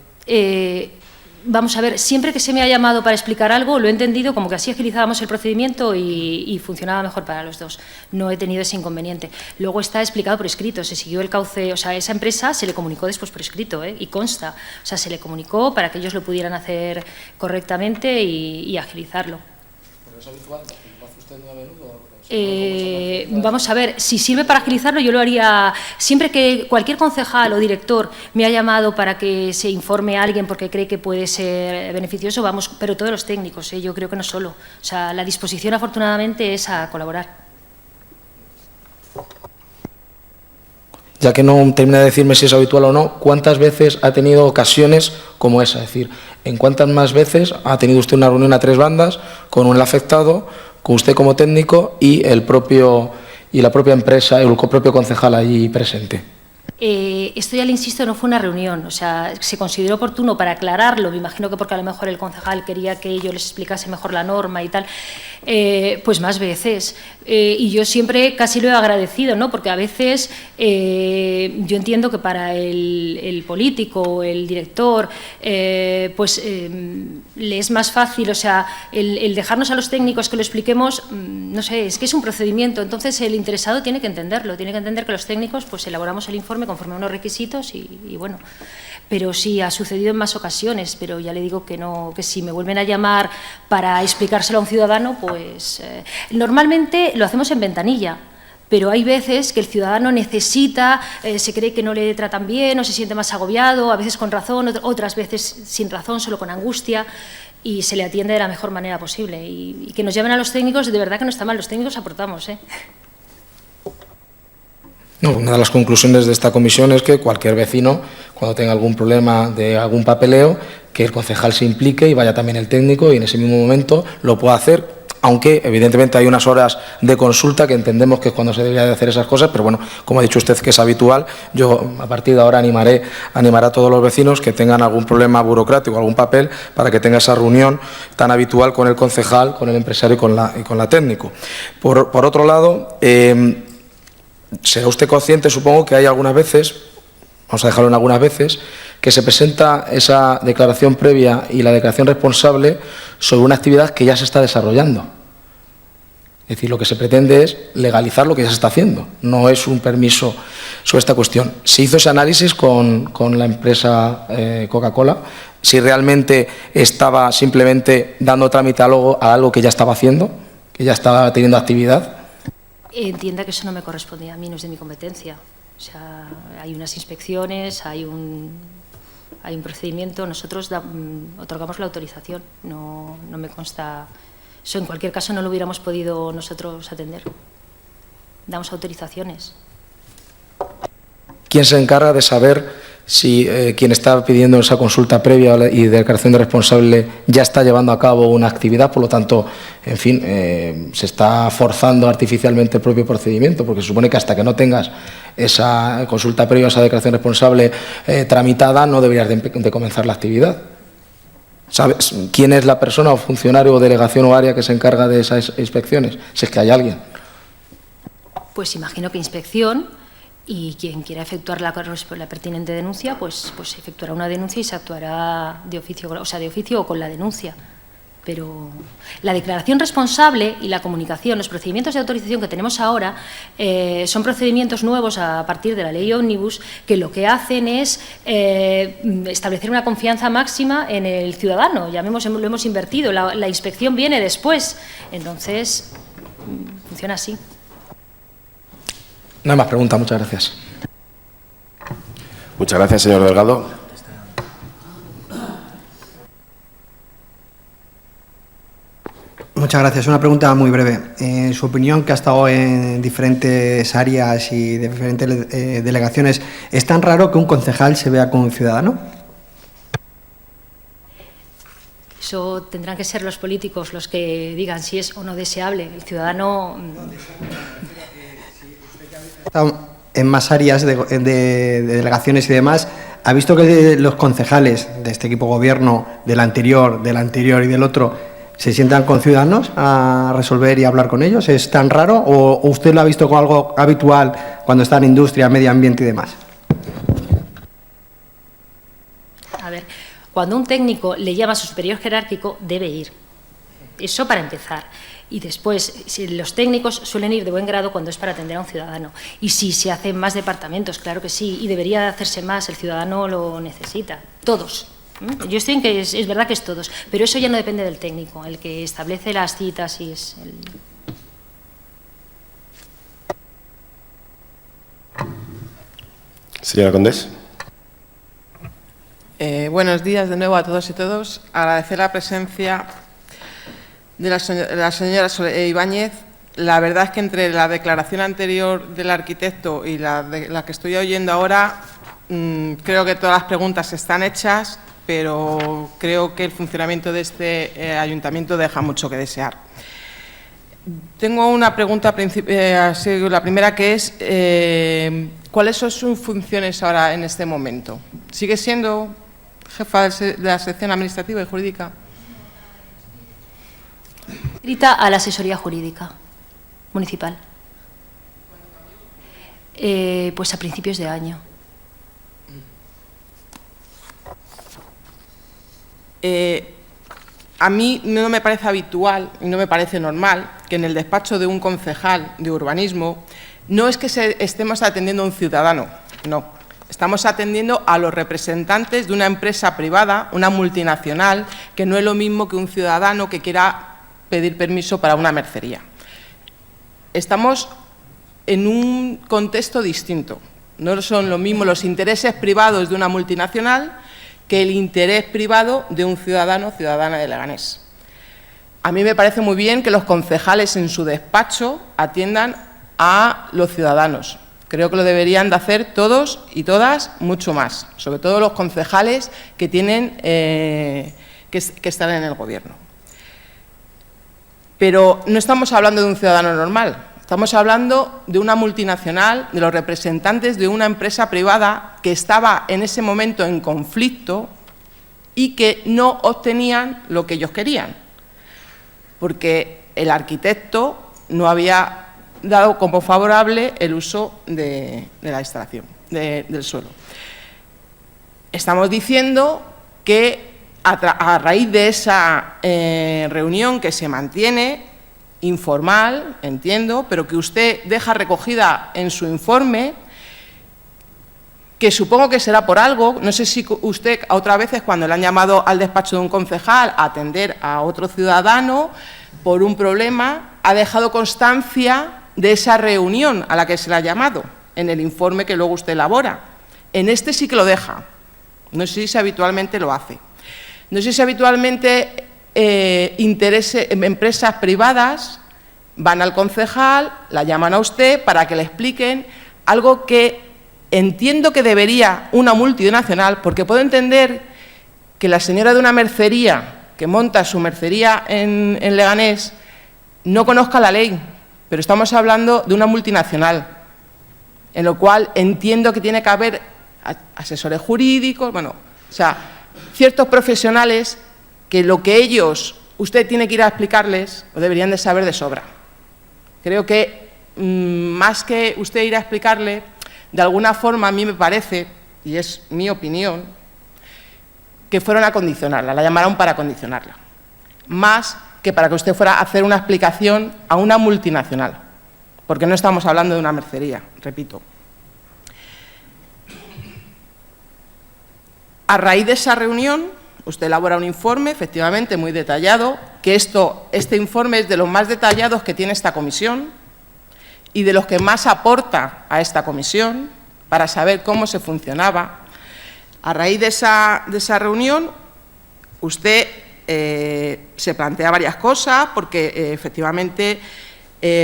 Vamos a ver, siempre que se me ha llamado para explicar algo, lo he entendido como que así agilizábamos el procedimiento y funcionaba mejor para los dos. No he tenido ese inconveniente. Luego está explicado por escrito, se siguió el cauce, o sea, esa empresa se le comunicó después por escrito, y consta. O sea, se le comunicó para que ellos lo pudieran hacer correctamente y agilizarlo. ¿Pero es habitual? ¿Lo hace usted muy a menudo? Vamos a ver, si sirve para agilizarlo, yo lo haría siempre que cualquier concejal o director me ha llamado para que se informe a alguien porque cree que puede ser beneficioso, vamos, pero todos los técnicos, yo creo que no solo. O sea, la disposición afortunadamente es a colaborar. Ya que no termina de decirme si es habitual o no, ¿cuántas veces ha tenido ocasiones como esa? Es decir, ¿en cuántas más veces ha tenido usted una reunión a 3 bandas con el afectado, con usted como técnico y la propia empresa, el propio concejal allí presente? Esto ya le insisto, no fue una reunión, o sea, se consideró oportuno para aclararlo, me imagino que porque a lo mejor el concejal quería que yo les explicase mejor la norma y tal, pues más veces. Y yo siempre casi lo he agradecido, ¿no? Porque a veces yo entiendo que para el político o el director, pues le es más fácil, o sea, el dejarnos a los técnicos que lo expliquemos, no sé, es que es un procedimiento, entonces el interesado tiene que entenderlo, tiene que entender que los técnicos pues elaboramos el informe conforme a unos requisitos y bueno, pero sí ha sucedido en más ocasiones, pero ya le digo que no, que si me vuelven a llamar para explicárselo a un ciudadano, pues normalmente lo hacemos en ventanilla, pero hay veces que el ciudadano necesita, se cree que no le tratan bien o se siente más agobiado, a veces con razón, otras veces sin razón, solo con angustia, y se le atiende de la mejor manera posible. Y que nos llamen a los técnicos, de verdad que no está mal, los técnicos aportamos, ¿eh? No, una de las conclusiones de esta comisión es que cualquier vecino, cuando tenga algún problema de algún papeleo, que el concejal se implique y vaya también el técnico y en ese mismo momento lo pueda hacer, aunque evidentemente hay unas horas de consulta que entendemos que es cuando se debería de hacer esas cosas, pero bueno, como ha dicho usted que es habitual, yo a partir de ahora animaré a todos los vecinos que tengan algún problema burocrático, algún papel, para que tenga esa reunión tan habitual con el concejal, con el empresario y con la técnico. Por otro lado, será usted consciente, supongo, que hay algunas veces, vamos a dejarlo en algunas veces, que se presenta esa declaración previa y la declaración responsable sobre una actividad que ya se está desarrollando. Es decir, lo que se pretende es legalizar lo que ya se está haciendo, no es un permiso sobre esta cuestión. Se hizo ese análisis con la empresa Coca-Cola, si realmente estaba simplemente dando trámite a algo que ya estaba haciendo, que ya estaba teniendo actividad. Entienda que eso no me correspondía, a mí no es de mi competencia. O sea, hay unas inspecciones, hay un procedimiento, nosotros otorgamos la autorización, no me consta. Eso en cualquier caso no lo hubiéramos podido nosotros atender. Damos autorizaciones. ¿Quién se encarga de saber si quien está pidiendo esa consulta previa y declaración de responsable ya está llevando a cabo una actividad? Por lo tanto, en fin, se está forzando artificialmente el propio procedimiento, porque se supone que hasta que no tengas esa consulta previa, esa declaración responsable tramitada, no deberías de comenzar la actividad. ¿Sabes quién es la persona o funcionario o delegación o área que se encarga de esas inspecciones? Si es que hay alguien. Pues imagino que inspección. Y quien quiera efectuar la pertinente denuncia, pues efectuará una denuncia y se actuará de oficio, o sea, de oficio o con la denuncia. Pero la declaración responsable y la comunicación, los procedimientos de autorización que tenemos ahora, son procedimientos nuevos a partir de la ley Ómnibus, que lo que hacen es establecer una confianza máxima en el ciudadano. Ya lo hemos invertido, la inspección viene después. Entonces, funciona así. No hay más preguntas, muchas gracias. Muchas gracias, señor Delgado. Muchas gracias. Una pregunta muy breve. En su opinión, que ha estado en diferentes áreas y de diferentes delegaciones, ¿es tan raro que un concejal se vea como un ciudadano? Eso tendrán que ser los políticos los que digan si es o no deseable. El ciudadano... En más áreas de delegaciones y demás, ¿ha visto que los concejales de este equipo gobierno, del anterior y del otro, se sientan con ciudadanos a resolver y hablar con ellos? ¿Es tan raro o usted lo ha visto como algo habitual cuando está en industria, medio ambiente y demás? A ver, cuando un técnico le llama a su superior jerárquico, debe ir. Eso para empezar. Y después, los técnicos suelen ir de buen grado cuando es para atender a un ciudadano. Y sí, se hacen más departamentos, claro que sí, y debería hacerse más, el ciudadano lo necesita. Todos. Yo estoy en que es verdad que es todos, pero eso ya no depende del técnico, el que establece las citas y es el... Señora Condés. Buenos días de nuevo a todos y todos. Agradecer la presencia de la señora Ibáñez. La verdad es que entre la declaración anterior del arquitecto y la que estoy oyendo ahora, creo que todas las preguntas están hechas, pero creo que el funcionamiento de este ayuntamiento deja mucho que desear. Tengo una pregunta, la primera, que es ¿cuáles son sus funciones ahora en este momento? ¿Sigue siendo jefa de la sección administrativa y jurídica? Inscrita a la asesoría jurídica municipal. Pues a principios de año. A mí no me parece habitual y no me parece normal que en el despacho de un concejal de urbanismo no es que estemos atendiendo a un ciudadano, no. Estamos atendiendo a los representantes de una empresa privada, una multinacional, que no es lo mismo que un ciudadano que quiera pedir permiso para una mercería. Estamos en un contexto distinto. No son lo mismo los intereses privados de una multinacional que el interés privado de un ciudadano o ciudadana de Leganés. A mí me parece muy bien que los concejales en su despacho atiendan a los ciudadanos. Creo que lo deberían de hacer todos y todas mucho más, sobre todo los concejales que tienen que estar en el Gobierno. Pero no estamos hablando de un ciudadano normal, estamos hablando de una multinacional, de los representantes de una empresa privada que estaba en ese momento en conflicto y que no obtenían lo que ellos querían, porque el arquitecto no había dado como favorable el uso de la instalación, del suelo. Estamos diciendo que a raíz de esa reunión que se mantiene, informal, entiendo, pero que usted deja recogida en su informe, que supongo que será por algo, no sé si usted otras veces cuando le han llamado al despacho de un concejal a atender a otro ciudadano por un problema, ha dejado constancia de esa reunión a la que se le ha llamado, en el informe que luego usted elabora. En este sí que lo deja, no sé si habitualmente lo hace. No sé si habitualmente empresas privadas van al concejal, la llaman a usted para que le expliquen algo que entiendo que debería una multinacional, porque puedo entender que la señora de una mercería que monta su mercería en Leganés no conozca la ley, pero estamos hablando de una multinacional, en lo cual entiendo que tiene que haber asesores jurídicos, bueno, o sea, ciertos profesionales que lo que usted tiene que ir a explicarles, lo deberían de saber de sobra. Creo que más que usted ir a explicarle, de alguna forma a mí me parece, y es mi opinión, que fueron a condicionarla, la llamaron para condicionarla, más que para que usted fuera a hacer una explicación a una multinacional, porque no estamos hablando de una mercería, repito. A raíz de esa reunión, usted elabora un informe, efectivamente, muy detallado, que este informe es de los más detallados que tiene esta comisión y de los que más aporta a esta comisión para saber cómo se funcionaba. A raíz de esa reunión, usted se plantea varias cosas, porque efectivamente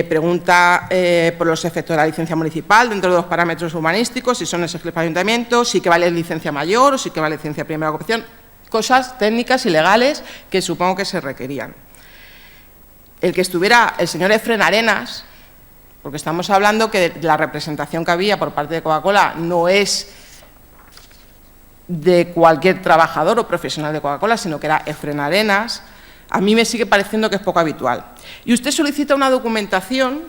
pregunta por los efectos de la licencia municipal dentro de los parámetros urbanísticos, si son esos el ayuntamiento, si que vale licencia mayor o si que vale licencia primera ocupación, cosas técnicas y legales que supongo que se requerían. El que estuviera el señor Efrén Arenas, porque estamos hablando que la representación que había por parte de Coca-Cola no es de cualquier trabajador o profesional de Coca-Cola, sino que era Efrén Arenas, a mí me sigue pareciendo que es poco habitual. Y usted solicita una documentación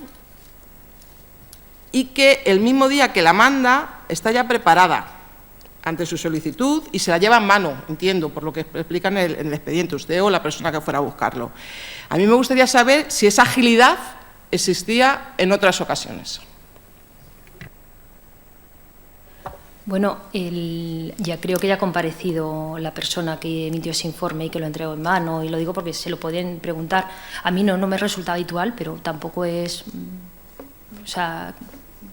y que el mismo día que la manda está ya preparada ante su solicitud y se la lleva en mano, entiendo, por lo que explica en el expediente usted o la persona que fuera a buscarlo. A mí me gustaría saber si esa agilidad existía en otras ocasiones. Bueno, ya creo que ya ha comparecido la persona que emitió ese informe y que lo entregó en mano, y lo digo porque se lo pueden preguntar. A mí no me resulta habitual, pero tampoco es... O sea,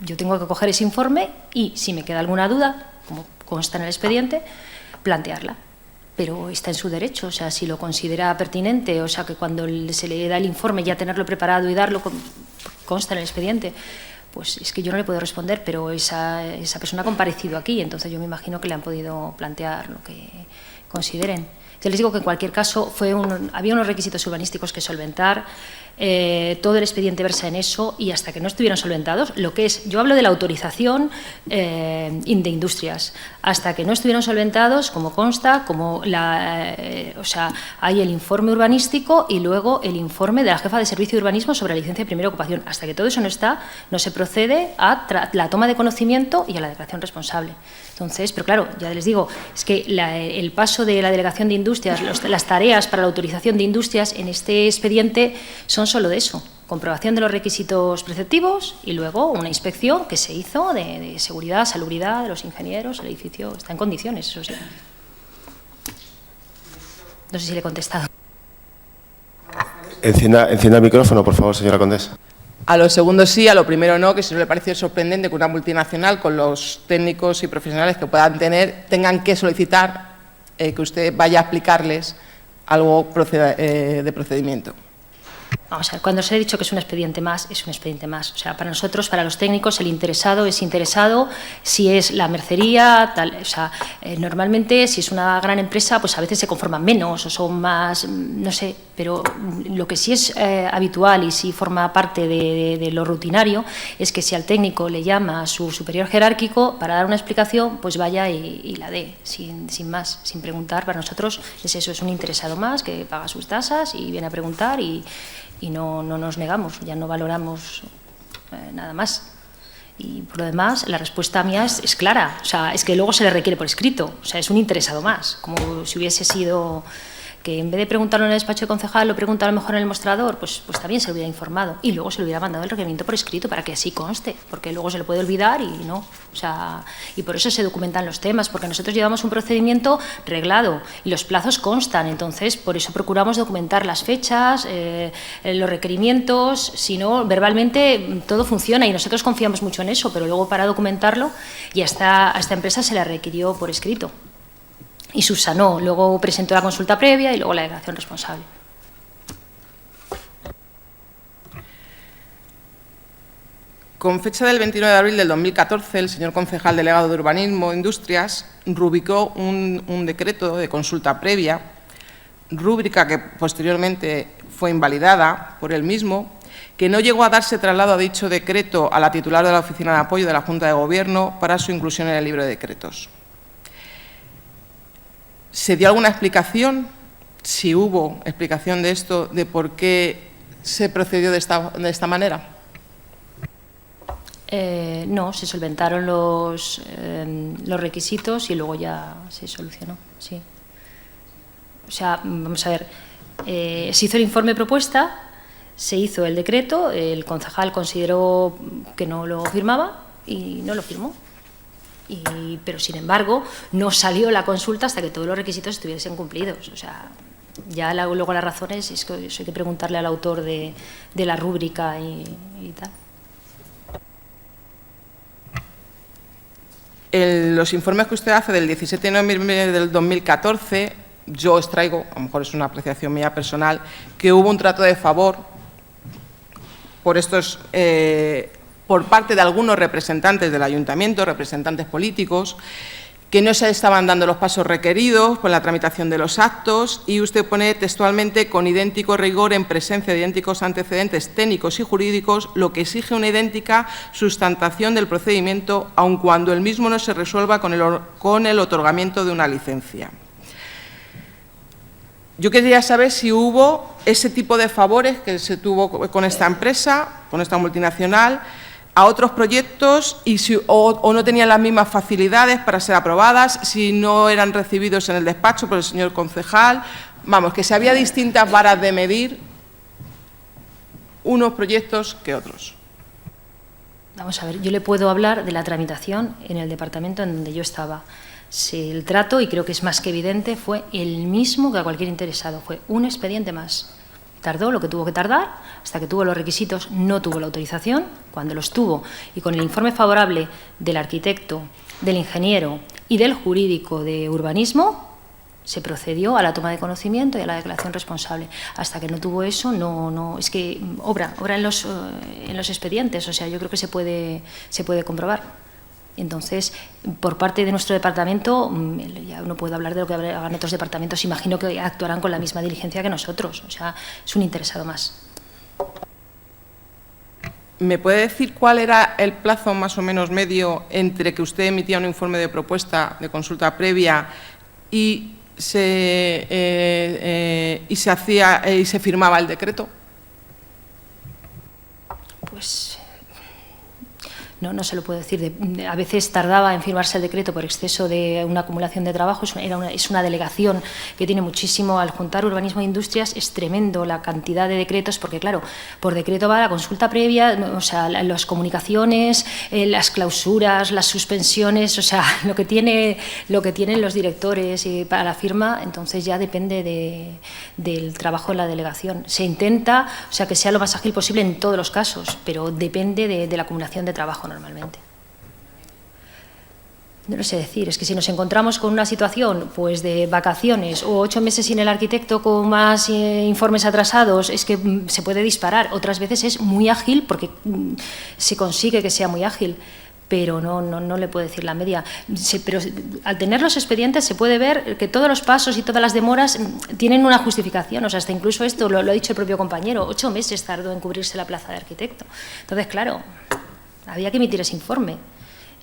yo tengo que coger ese informe y, si me queda alguna duda, como consta en el expediente, plantearla. Pero está en su derecho, o sea, si lo considera pertinente, o sea, que cuando se le da el informe ya tenerlo preparado y darlo, consta en el expediente. Pues es que yo no le puedo responder, pero esa persona ha comparecido aquí, entonces yo me imagino que le han podido plantear lo que consideren. Yo les digo que en cualquier caso había unos requisitos urbanísticos que solventar, todo el expediente versa en eso y hasta que no estuvieron solventados, yo hablo de la autorización de industrias, hasta que no estuvieron solventados, como consta, hay el informe urbanístico y luego el informe de la jefa de servicio de urbanismo sobre la licencia de primera ocupación. Hasta que todo eso no está, no se procede a la toma de conocimiento y a la declaración responsable. Entonces, pero claro, ya les digo, es que el paso de la delegación de industrias, las tareas para la autorización de industrias en este expediente son solo de eso, comprobación de los requisitos preceptivos y luego una inspección que se hizo de seguridad, salubridad de los ingenieros, el edificio está en condiciones, eso sí. No sé si le he contestado. Encienda el micrófono, por favor, señora condesa. A lo segundo sí, a lo primero no, que si no le parece sorprendente que una multinacional con los técnicos y profesionales que puedan tener tengan que solicitar que usted vaya a explicarles algo de procedimiento. Vamos a ver, cuando se ha dicho que es un expediente más, es un expediente más. O sea, para nosotros, para los técnicos, el interesado es interesado, si es la mercería, tal. O sea, normalmente, si es una gran empresa, pues a veces se conforman menos o son más, no sé, pero lo que sí es habitual y sí forma parte de lo rutinario es que si al técnico le llama a su superior jerárquico para dar una explicación, pues vaya y la dé, sin más, sin preguntar. Para nosotros es eso, es un interesado más que paga sus tasas y viene a preguntar y no nos negamos, ya no valoramos nada más. Y por lo demás, la respuesta mía es clara, o sea, es que luego se le requiere por escrito, o sea, es un interesado más, como si hubiese sido que en vez de preguntarlo en el despacho de concejal, lo pregunta a lo mejor en el mostrador, pues también se le hubiera informado y luego se le hubiera mandado el requerimiento por escrito para que así conste, porque luego se le puede olvidar y no, o sea, y por eso se documentan los temas, porque nosotros llevamos un procedimiento reglado y los plazos constan, entonces por eso procuramos documentar las fechas, los requerimientos, si no, verbalmente todo funciona y nosotros confiamos mucho en eso, pero luego para documentarlo y a esta empresa se la requirió por escrito. Y subsanó, luego presentó la consulta previa y luego la declaración responsable. Con fecha del 29 de abril del 2014, el señor concejal delegado de Urbanismo e Industrias rubricó un decreto de consulta previa, rúbrica que posteriormente fue invalidada por él mismo, que no llegó a darse traslado a dicho decreto a la titular de la Oficina de Apoyo de la Junta de Gobierno para su inclusión en el libro de decretos. ¿Se dio alguna explicación, si hubo explicación de esto, de por qué se procedió de esta manera? No, se solventaron los requisitos y luego ya se solucionó, sí. O sea, vamos a ver, se hizo el informe propuesta, se hizo el decreto, el concejal consideró que no lo firmaba y no lo firmó. Pero, sin embargo, no salió la consulta hasta que todos los requisitos estuviesen cumplidos. O sea, ya luego las razones es que eso hay que preguntarle al autor de la rúbrica y tal. Los informes que usted hace del 17 de noviembre del 2014, yo extraigo, a lo mejor es una apreciación mía personal, que hubo un trato de favor por parte de algunos representantes del ayuntamiento, representantes políticos, que no se estaban dando los pasos requeridos por la tramitación de los actos y usted pone textualmente con idéntico rigor en presencia de idénticos antecedentes técnicos y jurídicos, lo que exige una idéntica sustentación del procedimiento, aun cuando el mismo no se resuelva con el otorgamiento de una licencia. Yo quería saber si hubo ese tipo de favores que se tuvo con esta empresa, con esta multinacional, a otros proyectos o no tenían las mismas facilidades para ser aprobadas, si no eran recibidos en el despacho por el señor concejal. Vamos, que si había distintas varas de medir unos proyectos que otros. Vamos a ver, yo le puedo hablar de la tramitación en el departamento en donde yo estaba. Si el trato, y creo que es más que evidente, fue el mismo que a cualquier interesado, fue un expediente más. Tardó lo que tuvo que tardar, hasta que tuvo los requisitos, no tuvo la autorización. Cuando los tuvo y con el informe favorable del arquitecto, del ingeniero y del jurídico de urbanismo, se procedió a la toma de conocimiento y a la declaración responsable. Hasta que no tuvo eso, no es que obra en los expedientes, o sea, yo creo que se puede comprobar. Entonces, por parte de nuestro departamento, ya no puedo hablar de lo que hagan otros departamentos, imagino que actuarán con la misma diligencia que nosotros, o sea, es un interesado más. ¿Me puede decir cuál era el plazo más o menos medio entre que usted emitía un informe de propuesta de consulta previa y se firmaba el decreto? Pues no se lo puedo decir. A veces tardaba en firmarse el decreto por exceso de una acumulación de trabajo. Es una delegación que tiene muchísimo. Al juntar urbanismo e industrias es tremendo la cantidad de decretos, porque claro, por decreto va la consulta previa, o sea, las comunicaciones, las clausuras, las suspensiones, o sea, lo que tienen los directores para la firma. Entonces ya depende del trabajo de la delegación. Se intenta, o sea, que sea lo más ágil posible en todos los casos, pero depende de la acumulación de trabajo normalmente. No lo sé decir, es que si nos encontramos con una situación pues de vacaciones o 8 meses sin el arquitecto con más informes atrasados, es que se puede disparar. Otras veces es muy ágil porque se consigue que sea muy ágil, pero no le puedo decir la media. Pero al tener los expedientes se puede ver que todos los pasos y todas las demoras tienen una justificación. O sea, hasta incluso esto lo ha dicho el propio compañero, 8 meses tardó en cubrirse la plaza de arquitecto. Entonces, claro, había que emitir ese informe.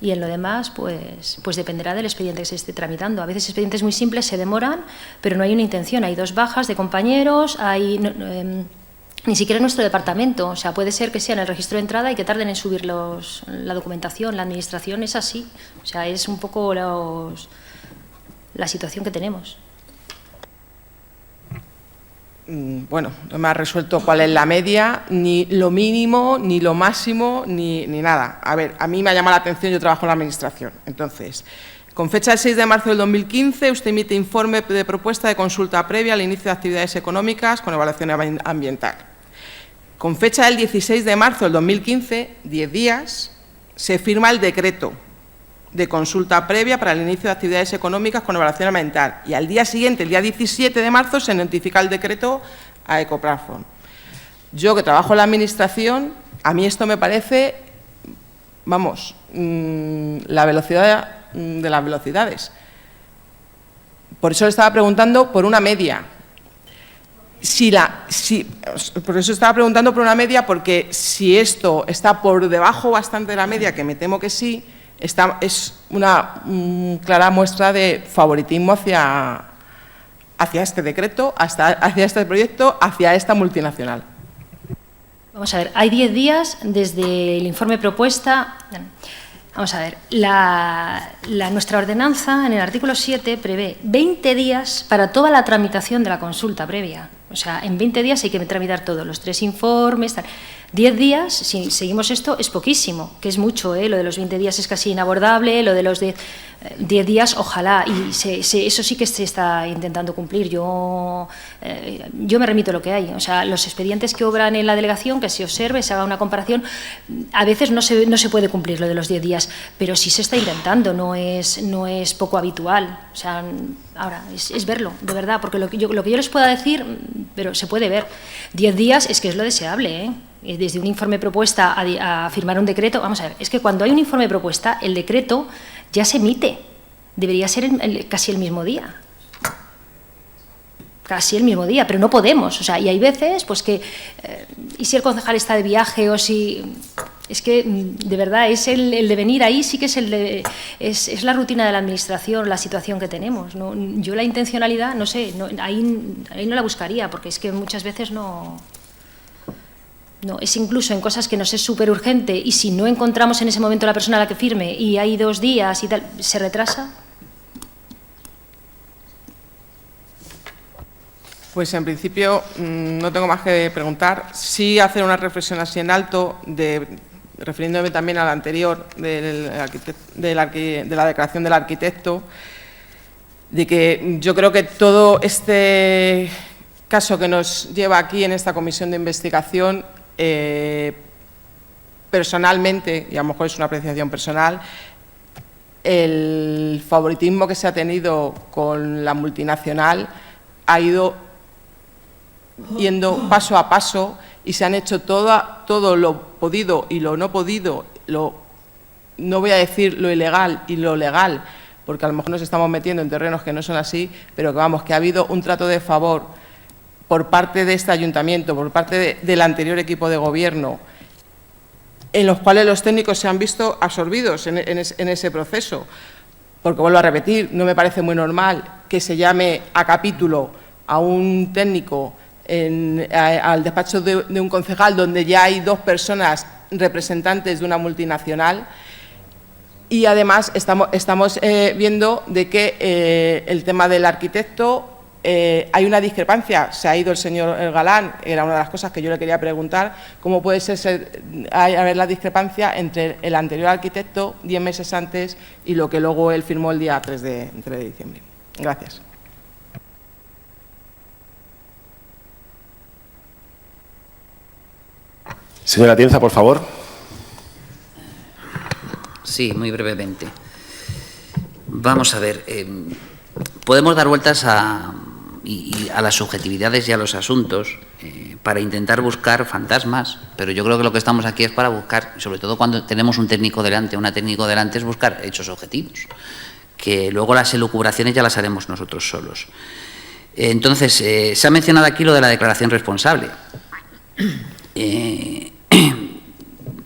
Y en lo demás, pues dependerá del expediente que se esté tramitando. A veces expedientes muy simples se demoran, pero no hay una intención. Hay 2 bajas de compañeros, ni siquiera en nuestro departamento. O sea, puede ser que sea en el registro de entrada y que tarden en subir la documentación. La administración es así. O sea, es un poco la situación que tenemos. Bueno, no me ha resuelto cuál es la media, ni lo mínimo, ni lo máximo, ni nada. A ver, a mí me ha llamado la atención, yo trabajo en la Administración. Entonces, con fecha del 6 de marzo del 2015, usted emite informe de propuesta de consulta previa al inicio de actividades económicas con evaluación ambiental. Con fecha del 16 de marzo del 2015, 10 días, se firma el decreto de consulta previa para el inicio de actividades económicas con evaluación ambiental. Y al día siguiente, el día 17 de marzo, se notifica el decreto a Ecoplatform. Yo, que trabajo en la Administración, a mí esto me parece, vamos, la velocidad de las velocidades. Por eso le estaba preguntando por una media. Por eso estaba preguntando por una media, porque si esto está por debajo bastante de la media, que me temo que sí, es una clara muestra de favoritismo hacia este decreto, hacia este proyecto, hacia esta multinacional. Vamos a ver, hay 10 días desde el informe propuesta. Vamos a ver, nuestra ordenanza en el artículo 7 prevé 20 días para toda la tramitación de la consulta previa. O sea, en 20 días hay que tramitar todos los 3 informes, tal. 10 días, si seguimos esto, es poquísimo, que es mucho, lo de los 20 días es casi inabordable, lo de los 10 días, ojalá, y eso sí que se está intentando cumplir. Yo me remito a lo que hay, o sea, los expedientes que obran en la delegación, que se observe, se haga una comparación, a veces no se puede cumplir lo de los 10 días, pero sí se está intentando, no es poco habitual, o sea, ahora, es verlo, de verdad, porque lo que yo les pueda decir, pero se puede ver. 10 días es que es lo deseable, desde un informe propuesta a firmar un decreto. Vamos a ver, es que cuando hay un informe propuesta, el decreto ya se emite. Debería ser casi el mismo día. Casi el mismo día, pero no podemos. O sea, y hay veces, pues que... y si el concejal está de viaje o si... Es que, de verdad, es el de venir ahí, sí que es la rutina de la Administración, la situación que tenemos. ¿No? Yo la intencionalidad, no sé, ahí no la buscaría, porque es que muchas veces no, es incluso en cosas que nos es súper urgente y si no encontramos en ese momento la persona a la que firme y hay 2 días y tal, se retrasa. Pues en principio no tengo más que preguntar. Sí hacer una reflexión así en alto, refiriéndome también al anterior de la declaración del arquitecto, de que yo creo que todo este caso que nos lleva aquí en esta comisión de investigación, personalmente, y a lo mejor es una apreciación personal, el favoritismo que se ha tenido con la multinacional ha ido yendo paso a paso y se han hecho todo lo podido y lo no podido, lo no voy a decir lo ilegal y lo legal, porque a lo mejor nos estamos metiendo en terrenos que no son así, pero que vamos, que ha habido un trato de favor por parte de este ayuntamiento, por parte del anterior equipo de gobierno, en los cuales los técnicos se han visto absorbidos en ese proceso. Porque, vuelvo a repetir, no me parece muy normal que se llame a capítulo a un técnico al despacho de un concejal donde ya hay 2 personas representantes de una multinacional, y además estamos viendo de que el tema del arquitecto hay una discrepancia. Se ha ido el señor Galán, era una de las cosas que yo le quería preguntar, cómo puede haber la discrepancia entre el anterior arquitecto 10 meses antes y lo que luego él firmó el día 3 de diciembre. Gracias. Señora Atienza, por favor. Sí, muy brevemente. Vamos a ver, podemos dar vueltas a las subjetividades y a los asuntos para intentar buscar fantasmas, pero yo creo que lo que estamos aquí es para buscar, sobre todo cuando tenemos un técnico delante, una técnico delante, es buscar hechos objetivos, que luego las elucubraciones ya las haremos nosotros solos. Entonces, se ha mencionado aquí lo de la declaración responsable.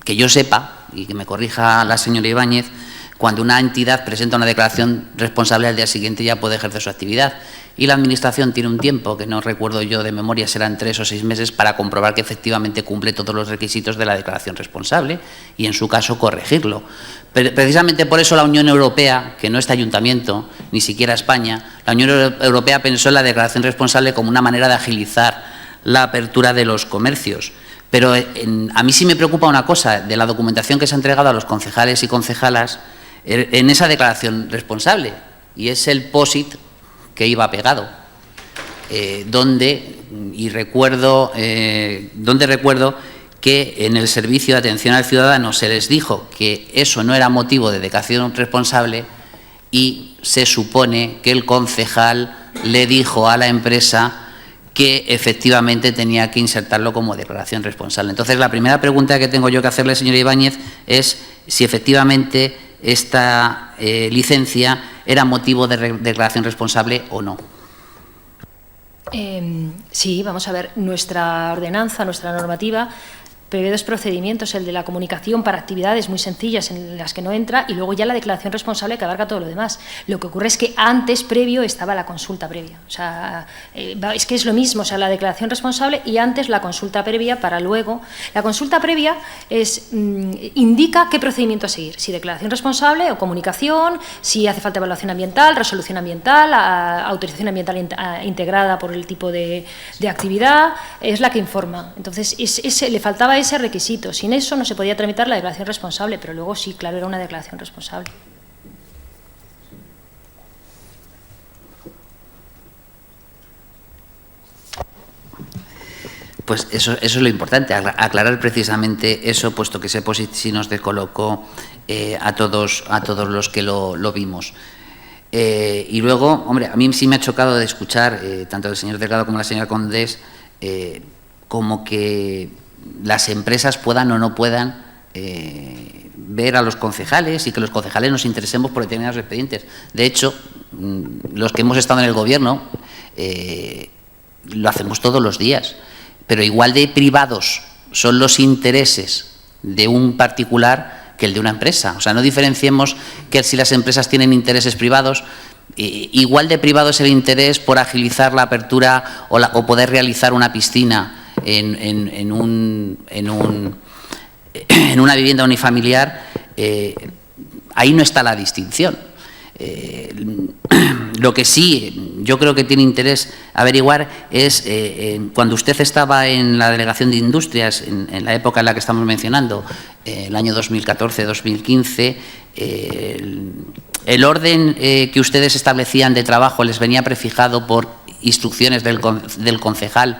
Que yo sepa, y que me corrija la señora Ibáñez, cuando una entidad presenta una declaración responsable, al día siguiente ya puede ejercer su actividad. Y la Administración tiene un tiempo, que no recuerdo yo de memoria, serán 3 o 6 meses, para comprobar que efectivamente cumple todos los requisitos de la declaración responsable y, en su caso, corregirlo. Pero precisamente por eso la Unión Europea, que no este ayuntamiento, ni siquiera España, la Unión Europea pensó en la declaración responsable como una manera de agilizar la apertura de los comercios. Pero a mí sí me preocupa una cosa de la documentación que se ha entregado a los concejales y concejalas en esa declaración responsable, y es el POSIT que iba pegado, donde recuerdo que en el Servicio de Atención al Ciudadano se les dijo que eso no era motivo de declaración responsable, y se supone que el concejal le dijo a la empresa que efectivamente tenía que insertarlo como declaración responsable. Entonces, la primera pregunta que tengo yo que hacerle, señora Ibáñez, es si efectivamente esta licencia era motivo de declaración responsable o no. Sí, vamos a ver, nuestra ordenanza, nuestra normativa prevé 2 procedimientos, el de la comunicación para actividades muy sencillas en las que no entra, y luego ya la declaración responsable que abarca todo lo demás. Lo que ocurre es que antes, previo, estaba la consulta previa. O sea, es que es lo mismo, o sea, la declaración responsable y antes la consulta previa para luego. La consulta previa indica qué procedimiento a seguir, si declaración responsable o comunicación, si hace falta evaluación ambiental, resolución ambiental, autorización ambiental integrada por el tipo de actividad, es la que informa. Entonces, le faltaba ese requisito. Sin eso no se podía tramitar la declaración responsable, pero luego sí, claro, era una declaración responsable. Pues eso es lo importante, aclarar precisamente eso, puesto que ese POSIT sí nos descolocó a todos los que lo vimos. Y luego, hombre, a mí sí me ha chocado de escuchar, tanto el señor Delgado como la señora Condés, como que las empresas puedan o no puedan ver a los concejales y que los concejales nos interesemos por determinados expedientes. De hecho, los que hemos estado en el Gobierno lo hacemos todos los días, pero igual de privados son los intereses de un particular que el de una empresa. O sea, no diferenciemos que si las empresas tienen intereses privados, igual de privado es el interés por agilizar la apertura o poder realizar una piscina en una vivienda unifamiliar. Ahí no está la distinción. Lo que sí yo creo que tiene interés averiguar es cuando usted estaba en la Delegación de Industrias, en la época en la que estamos mencionando, el año 2014-2015, el orden que ustedes establecían de trabajo les venía prefijado por instrucciones del concejal,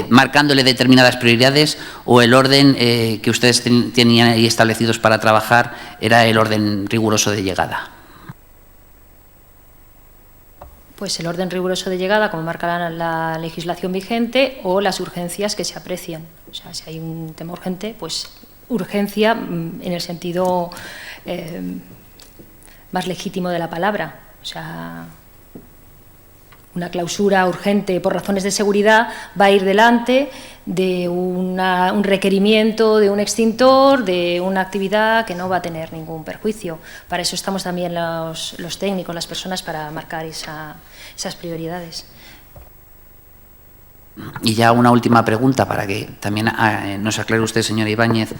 marcándole determinadas prioridades, o el orden que ustedes tenían ahí establecidos para trabajar era el orden riguroso de llegada. Pues el orden riguroso de llegada, como marca la legislación vigente, o las urgencias que se aprecian. O sea, si hay un tema urgente, pues urgencia en el sentido más legítimo de la palabra. O sea, una clausura urgente por razones de seguridad va a ir delante de un requerimiento de un extintor, de una actividad que no va a tener ningún perjuicio. Para eso estamos también los técnicos, las personas, para marcar esas prioridades. Y ya una última pregunta para que también nos aclare usted, señora Ibáñez.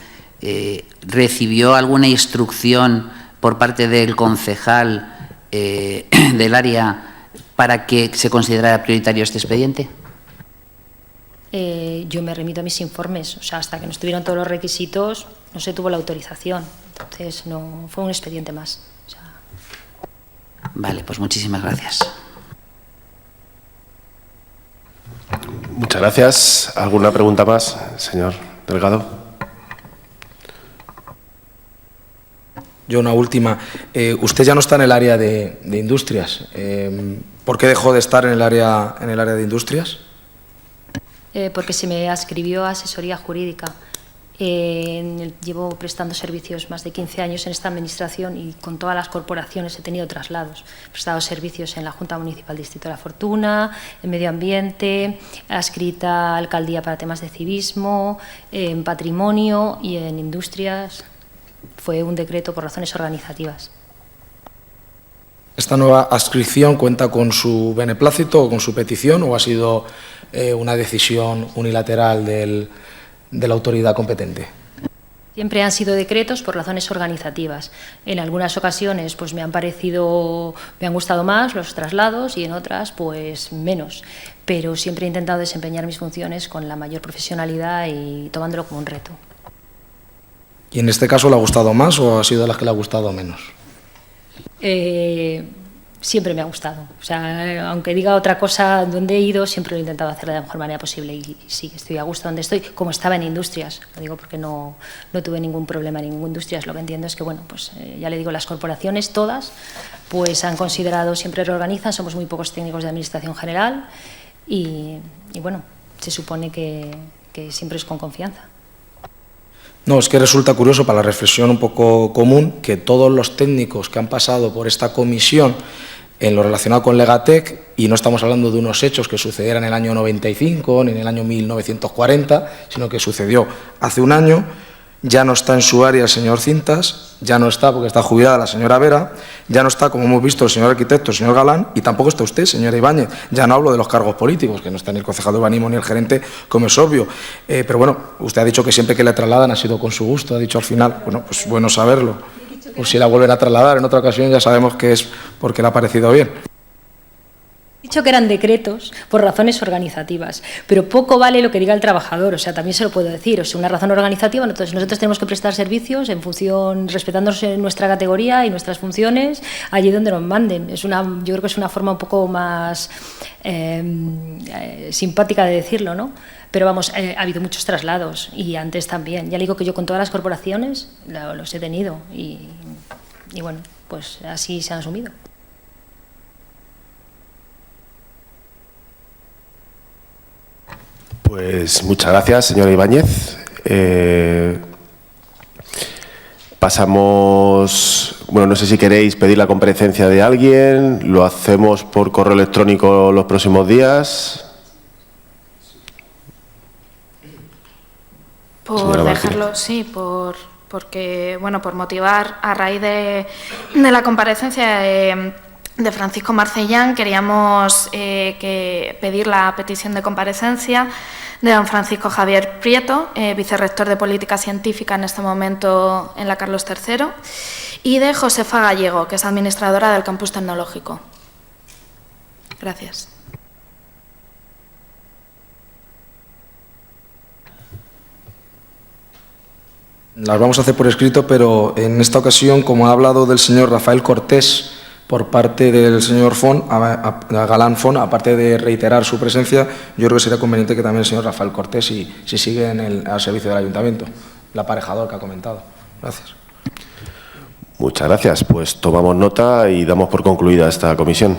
¿Recibió alguna instrucción por parte del concejal del área para que se considerara prioritario este expediente? Yo me remito a mis informes, o sea, hasta que no estuvieron todos los requisitos no se tuvo la autorización, entonces no fue un expediente más. O sea. Vale, pues muchísimas gracias. Muchas gracias. ¿Alguna pregunta más, señor Delgado? Yo una última. Usted ya no está en el área de industrias. ¿Por qué dejó de estar en el área de industrias? Porque se me adscribió a asesoría jurídica. Llevo prestando servicios más de 15 años en esta administración y con todas las corporaciones he tenido traslados. He prestado servicios en la Junta Municipal Distrito de la Fortuna, en Medio Ambiente, adscrita a Alcaldía para temas de civismo, en Patrimonio y en Industrias. Fue un decreto por razones organizativas. ¿Esta nueva adscripción cuenta con su beneplácito o con su petición o ha sido una decisión unilateral de la autoridad competente? Siempre han sido decretos por razones organizativas. En algunas ocasiones pues me han gustado más los traslados y en otras pues menos. Pero siempre he intentado desempeñar mis funciones con la mayor profesionalidad y tomándolo como un reto. ¿Y en este caso le ha gustado más o ha sido de las que le ha gustado menos? Siempre me ha gustado. O sea, aunque diga otra cosa donde he ido, siempre lo he intentado hacer de la mejor manera posible. Y sí, estoy a gusto donde estoy, como estaba en Industrias. Lo digo porque no tuve ningún problema en ninguna Industrias. Lo que entiendo es que, bueno, pues ya le digo, las corporaciones, todas, pues han considerado, siempre reorganizan, somos muy pocos técnicos de Administración General y bueno, se supone que siempre es con confianza. No, es que resulta curioso para la reflexión un poco común que todos los técnicos que han pasado por esta comisión en lo relacionado con Legatec, y no estamos hablando de unos hechos que sucedieran en el año 95 ni en el año 1940, sino que sucedió hace un año, ya no está en su área el señor Cintas, ya no está porque está jubilada la señora Vera, ya no está, como hemos visto, el señor arquitecto, el señor Galán, y tampoco está usted, señora Ibáñez. Ya no hablo de los cargos políticos, que no está ni el concejal de urbanismo ni el gerente, como es obvio. Pero bueno, usted ha dicho que siempre que le trasladan ha sido con su gusto, ha dicho al final, bueno, pues bueno saberlo. O si la vuelven a trasladar en otra ocasión, ya sabemos que es porque le ha parecido bien. He dicho que eran decretos por razones organizativas, pero poco vale lo que diga el trabajador, o sea, también se lo puedo decir, o sea, una razón organizativa, entonces nosotros tenemos que prestar servicios en función, respetándonos nuestra categoría y nuestras funciones allí donde nos manden. Yo creo que es una forma un poco más simpática de decirlo, ¿no? Pero vamos, ha habido muchos traslados y antes también. Ya le digo que yo con todas las corporaciones los he tenido y bueno, pues así se han asumido. Pues muchas gracias, señora Ibáñez. Pasamos, bueno, no sé si queréis pedir la comparecencia de alguien, lo hacemos por correo electrónico los próximos días. Por dejarlo, sí, porque, bueno, por motivar a raíz de la comparecencia de Francisco Marcellán, queríamos pedir la petición de comparecencia de don Francisco Javier Prieto, vicerrector de Política Científica en este momento en la Carlos III, y de Josefa Gallego, que es administradora del Campus Tecnológico. Gracias. Las vamos a hacer por escrito, pero en esta ocasión, como ha hablado del señor Rafael Cortés, por parte del señor Galán Fon, aparte de reiterar su presencia, yo creo que sería conveniente que también el señor Rafael Cortés, si sigue al servicio del Ayuntamiento, el aparejador que ha comentado. Gracias. Muchas gracias. Pues tomamos nota y damos por concluida esta comisión.